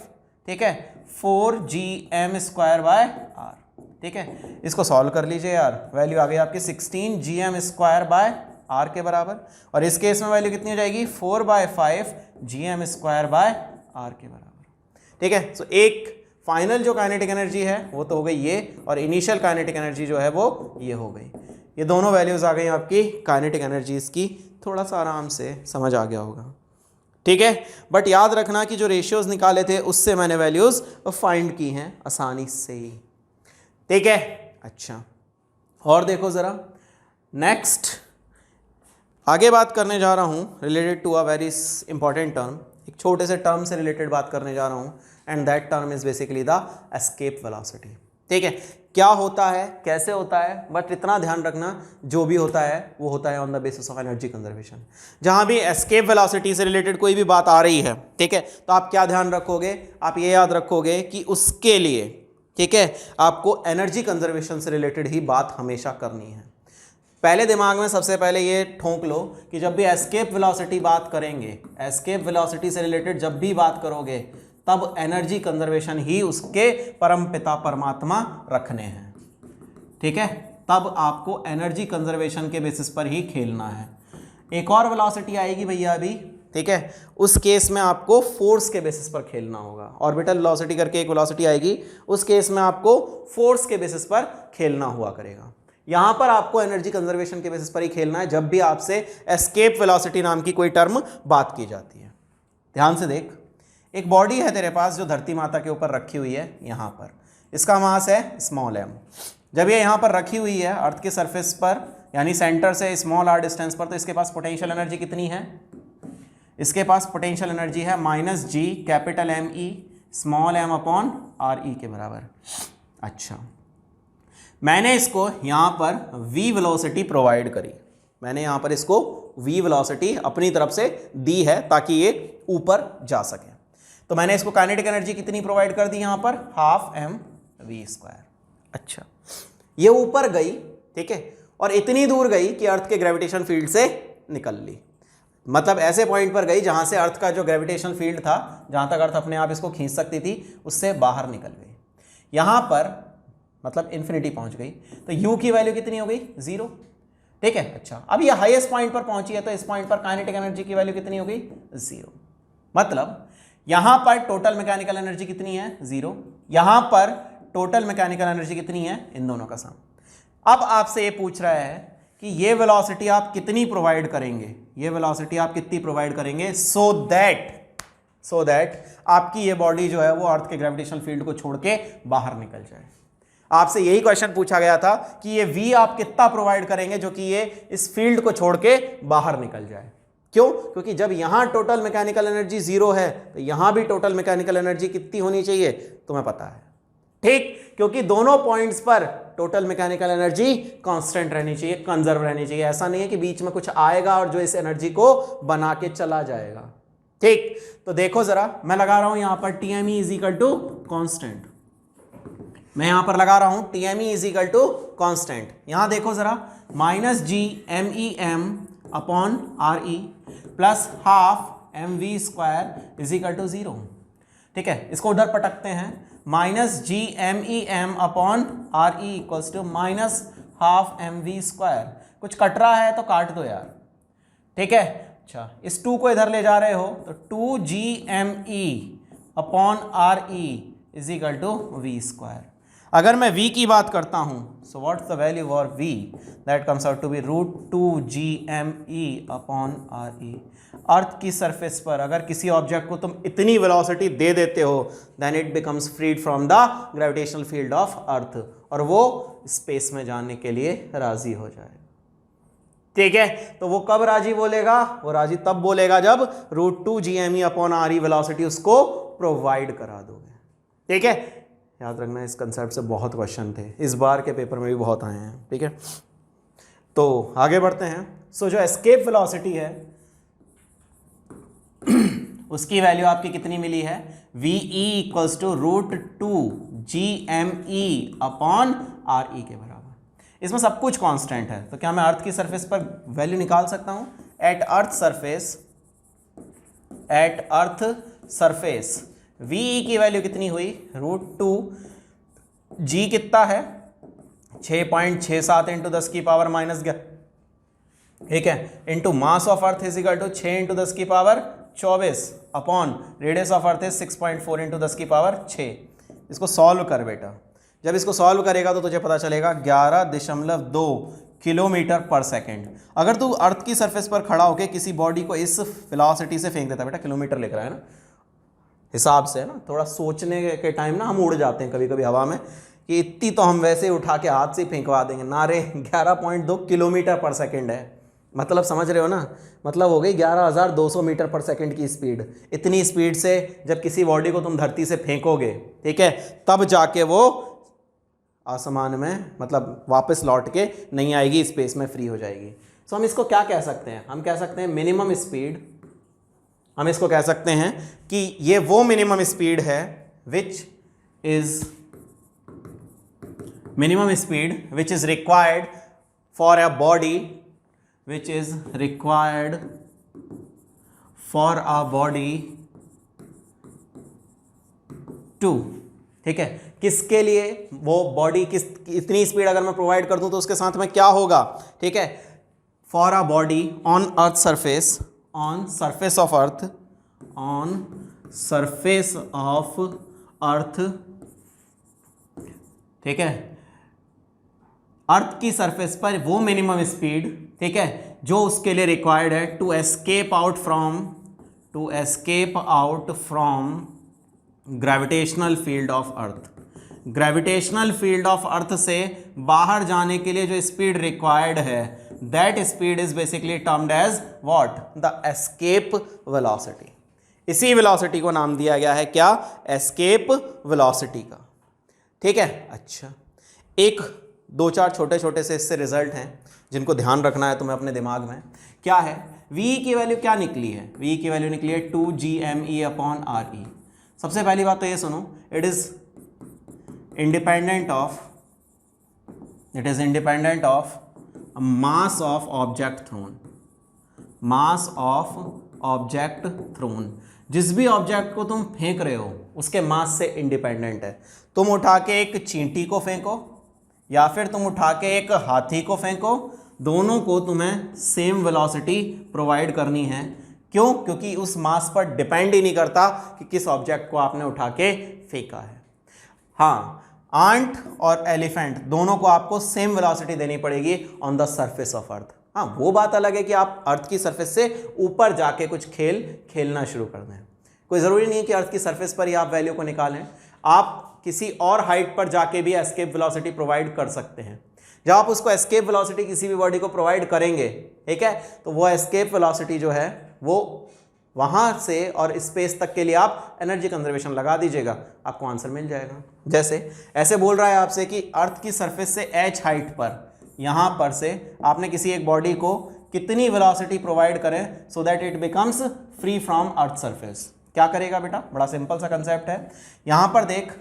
ठीक है, 4gm²/r। ठीक है, इसको सॉल्व कर लीजिए यार, वैल्यू आ गई आपकी 16gm²/r के बराबर। और इस केस में वैल्यू कितनी हो जाएगी, 4/5 gm²/r के बराबर। ठीक है, सो एक फाइनल जो काइनेटिक एनर्जी है वो तो हो गई ये, और इनिशियल काइनेटिक एनर्जी जो है वो ये हो गई। ये दोनों वैल्यूज़ आ गई आपकी काइनेटिक एनर्जीज की। थोड़ा सा आराम से समझ आ गया होगा। ठीक है, बट याद रखना कि जो रेशियोज निकाले थे उससे मैंने वैल्यूज़ फाइंड की हैं आसानी से ही। ठीक है, अच्छा, और देखो ज़रा, नेक्स्ट आगे बात करने जा रहा हूँ related to a very important term. एक छोटे से टर्म से रिलेटेड बात करने जा रहा हूँ, and that term is basically the escape velocity. ठीक है, क्या होता है, कैसे होता है, बट इतना ध्यान रखना जो भी होता है वो होता है on the basis of energy conservation. जहाँ भी एस्केप वेलोसिटी से रिलेटेड कोई भी बात आ रही है, ठीक है, तो आप क्या ध्यान रखोगे, आप ये याद रखोगे कि उसके लिए, ठीक है, आपको एनर्जी कंजर्वेशन से रिलेटेड ही बात हमेशा करनी है। पहले दिमाग में सबसे पहले ये ठोंक लो कि जब भी एस्केप वेलोसिटी बात करेंगे, एस्केप वेलोसिटी से रिलेटेड जब भी बात करोगे, तब एनर्जी कंजर्वेशन ही उसके परमपिता परमात्मा रखने हैं। ठीक है, तब आपको एनर्जी कंजर्वेशन के बेसिस पर ही खेलना है। एक और वेलोसिटी आएगी भैया अभी, ठीक है, उस केस में आपको फोर्स के बेसिस पर खेलना होगा। ऑर्बिटल वेलोसिटी करके एक वेलोसिटी आएगी, उस केस में आपको फोर्स के बेसिस पर खेलना हुआ करेगा। यहाँ पर आपको एनर्जी कंजर्वेशन के बेसिस पर ही खेलना है जब भी आपसे एस्केप वेलोसिटी नाम की कोई टर्म बात की जाती है। ध्यान से देख, एक बॉडी है तेरे पास जो धरती माता के ऊपर रखी हुई है, यहाँ पर इसका मास है स्मॉल m। जब ये यहाँ पर रखी हुई है अर्थ के सरफेस पर, यानी सेंटर से स्मॉल r डिस्टेंस पर, तो इसके पास पोटेंशियल एनर्जी कितनी है, इसके पास पोटेंशियल एनर्जी है -G small m upon RE के बराबर। अच्छा, मैंने इसको यहाँ पर v वेलोसिटी प्रोवाइड करी, मैंने यहाँ पर इसको v वेलोसिटी अपनी तरफ से दी है ताकि ये ऊपर जा सके। तो मैंने इसको काइनेटिक एनर्जी कितनी प्रोवाइड कर दी यहाँ पर, 12mv²। अच्छा, ये ऊपर गई, ठीक है, और इतनी दूर गई कि अर्थ के ग्रेविटेशन फील्ड से निकल ली। मतलब ऐसे पॉइंट पर गई जहाँ से अर्थ का जो ग्रेविटेशन फील्ड था, जहाँ तक अर्थ अपने आप इसको खींच सकती थी, उससे बाहर निकल गई। यहाँ पर मतलब इन्फिनिटी पहुँच गई, तो u की वैल्यू कितनी हो गई, 0। ठीक है, अच्छा, अब ये हाईएस्ट पॉइंट पर पहुँची है, तो इस पॉइंट पर काइनेटिक एनर्जी की वैल्यू कितनी हो गई, 0। मतलब यहाँ पर टोटल मैकेनिकल एनर्जी कितनी है, 0। यहाँ पर टोटल मैकेनिकल एनर्जी कितनी है, इन दोनों का सम। अब आपसे ये पूछ रहा है कि ये वेलोसिटी आप कितनी प्रोवाइड करेंगे, ये वेलोसिटी आप कितनी प्रोवाइड करेंगे सो दैट आपकी ये बॉडी जो है वो अर्थ के ग्रेविटेशनल फील्ड को छोड़ के बाहर निकल जाए। आपसे यही क्वेश्चन पूछा गया था कि ये v आप कितना प्रोवाइड करेंगे जो कि ये इस फील्ड को छोड़ के बाहर निकल जाए। क्यों? क्योंकि जब यहां टोटल मैकेनिकल एनर्जी 0 है तो यहां भी टोटल मैकेनिकल एनर्जी कितनी होनी चाहिए, तुम्हें पता है, ठीक, क्योंकि दोनों पॉइंट्स पर टोटल मैकेनिकल एनर्जी कांस्टेंट रहनी चाहिए, कंजर्व रहनी चाहिए। ऐसा नहीं है कि बीच में कुछ आएगा और जो इस एनर्जी को बना के चला जाएगा। ठीक, तो देखो जरा, मैं लगा रहा हूं यहां पर TME is equal to constant, मैं यहां पर लगा रहा हूं TME is equal to constant. यहां देखो जरा, -GMEM upon RE plus ½ mv² is equal to 0। ठीक है, इसको उधर पटकते हैं, -GMEM upon RE equals to -½ mv²। कुछ कट रहा है तो काट दो यार। ठीक है, अच्छा, इस 2 को इधर ले जा रहे हो तो 2GME upon RE is equal to V square. अगर मैं V की बात करता हूं, so what's the value for V, that comes out to be √2GME upon RE। Earth की सरफेस पर अगर किसी ऑब्जेक्ट को तुम इतनी वेलोसिटी दे देते हो, then it becomes freed from the gravitational field of earth, और वो स्पेस में जाने के लिए राजी हो जाए। ठीक है, तो वो कब राजी बोलेगा? वो राजी तब बोलेगा जब √2GME अपॉन RE वेलोसिटी उसको प्रोवाइड करा दोगे। ठीक है, याद रखना इस कंसेप्ट से बहुत क्वेश्चन थे, इस बार के पेपर में भी बहुत आए हैं। ठीक है, तो आगे बढ़ते हैं। सो जो एस्केप वेलोसिटी है उसकी वैल्यू आपकी कितनी मिली है? VE equals to √2GME upon RE के बराबर। इसमें सब कुछ कांस्टेंट है, तो क्या मैं अर्थ की सरफेस पर वैल्यू निकाल सकता हूं? एट अर्थ सरफेस VE की वैल्यू कितनी हुई? √2G कितना है? 6.67 इंटू 10 की पावर -11, ठीक है, into mass of earth is equal to 6 into 10 की power 24 upon radius of earth is 6.4 into 10 की पावर 6। इसको सॉल्व कर बेटा, जब इसको सॉल्व करेगा तो तुझे पता चलेगा 11.2 किलोमीटर पर सेकेंड। अगर तू अर्थ की सरफेस पर खड़ा होकर किसी बॉडी को इस वेलोसिटी से फेंक देता, बेटा किलोमीटर लिख रहा है ना, हिसाब से है ना, थोड़ा सोचने के टाइम ना हम उड़ जाते हैं कभी कभी हवा में कि इतनी तो हम वैसे उठा के हाथ से ही फेंकवा देंगे, नारे 11.2 किलोमीटर पर सेकेंड है, मतलब समझ रहे हो ना, मतलब हो गई 11,200 मीटर पर सेकंड की स्पीड। इतनी स्पीड से जब किसी बॉडी को तुम धरती से फेंकोगे, ठीक है, तब जाके वो आसमान में मतलब वापस लौट के नहीं आएगी, स्पेस में फ्री हो जाएगी। सो हम इसको क्या कह सकते हैं? हम कह सकते हैं मिनिमम स्पीड, हम इसको कह सकते हैं कि ये वो मिनिमम स्पीड है which is required for a body, which is required for a body to, ठीक है, किसके लिए? वो बॉडी किस इतनी स्पीड अगर मैं प्रोवाइड कर दूं तो उसके साथ में क्या होगा? ठीक है, for a body on earth surface, on surface of earth, on surface of अर्थ, ठीक है, अर्थ की सरफेस पर वो मिनिमम स्पीड, ठीक है, जो उसके लिए रिक्वायर्ड है to escape out from gravitational field of earth. Gravitational field of earth से बाहर जाने के लिए जो स्पीड रिक्वायर्ड है, that speed is basically termed as what? The escape velocity. इसी वेलोसिटी को नाम दिया गया है क्या? एस्केप वेलोसिटी का। ठीक है, अच्छा, एक 2-4 छोटे छोटे से इससे रिजल्ट हैं जिनको ध्यान रखना है तुम्हें अपने दिमाग में। क्या है? V की वैल्यू क्या निकली है? V की वैल्यू निकली है 2GME अपॉन RE। सबसे पहली बात तो ये सुनो, it is independent of mass of object thrown. Mass of object thrown, जिस भी ऑब्जेक्ट को तुम फेंक रहे हो उसके मास से इंडिपेंडेंट है। तुम उठा के एक चींटी को फेंको या फिर तुम उठा के एक हाथी को फेंको, दोनों को तुम्हें सेम वेलोसिटी प्रोवाइड करनी है। क्यों? क्योंकि उस मास पर डिपेंड ही नहीं करता कि किस ऑब्जेक्ट को आपने उठा के फेंका है। हाँ, आंट और एलिफेंट दोनों को आपको सेम वेलोसिटी देनी पड़ेगी ऑन द सरफेस ऑफ अर्थ। हाँ, वो बात अलग है कि आप अर्थ की सरफेस से ऊपर जाके कुछ खेल खेलना शुरू कर दें। कोई ज़रूरी नहीं है कि अर्थ की सरफेस पर ही आप वैल्यू को निकालें, आप किसी और हाइट पर जाके भी एस्केप वेलोसिटी प्रोवाइड कर सकते हैं। जब आप उसको एस्केप वेलोसिटी किसी भी बॉडी को प्रोवाइड करेंगे, ठीक है, तो वो एस्केप वेलोसिटी जो है वो वहाँ से और स्पेस तक के लिए आप एनर्जी कंजर्वेशन लगा दीजिएगा, आपको आंसर मिल जाएगा। जैसे ऐसे बोल रहा है आपसे कि अर्थ की सरफेस से h हाइट पर, यहाँ पर से आपने किसी एक बॉडी को कितनी वेलोसिटी प्रोवाइड करें so that it becomes free from earth surface. क्या करेगा बेटा? बड़ा सिंपल सा कंसेप्ट है। यहाँ पर देख,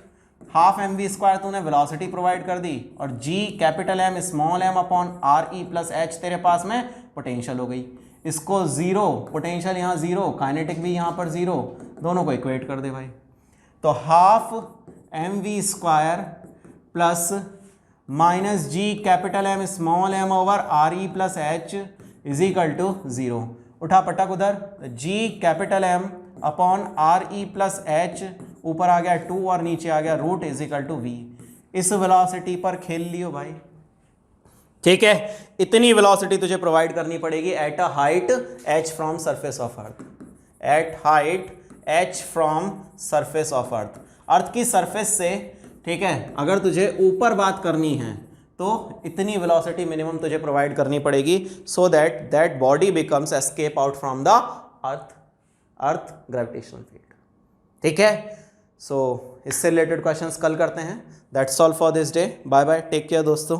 हाफ mv² तूने वेलोसिटी प्रोवाइड कर दी और g capital M small m upon RE plus h तेरे पास में पोटेंशियल हो गई। इसको जीरो, पोटेंशियल यहाँ जीरो, काइनेटिक भी यहाँ पर जीरो, दोनों को इक्वेट कर दे भाई। तो half mv² plus -g capital M small m over RE plus h is equal to 0। उठा पटक उधर, G capital M upon R E plus H, ऊपर आ गया 2 और नीचे आ गया root is equal to V. इस वेलोसिटी पर खेल लियो भाई, ठीक है। इतनी वेलोसिटी तुझे प्रोवाइड करनी पड़ेगी at a height h from surface of earth, at height h from surface of earth, earth की सरफेस से, ठीक है। अगर तुझे ऊपर बात करनी है तो इतनी वेलोसिटी मिनिमम तुझे प्रोवाइड करनी पड़ेगी, so that that body becomes escape out from the earth gravitational field, ठीक है। सो इससे रिलेटेड क्वेश्चंस कल करते हैं। That's all for this day, bye bye, take care दोस्तों।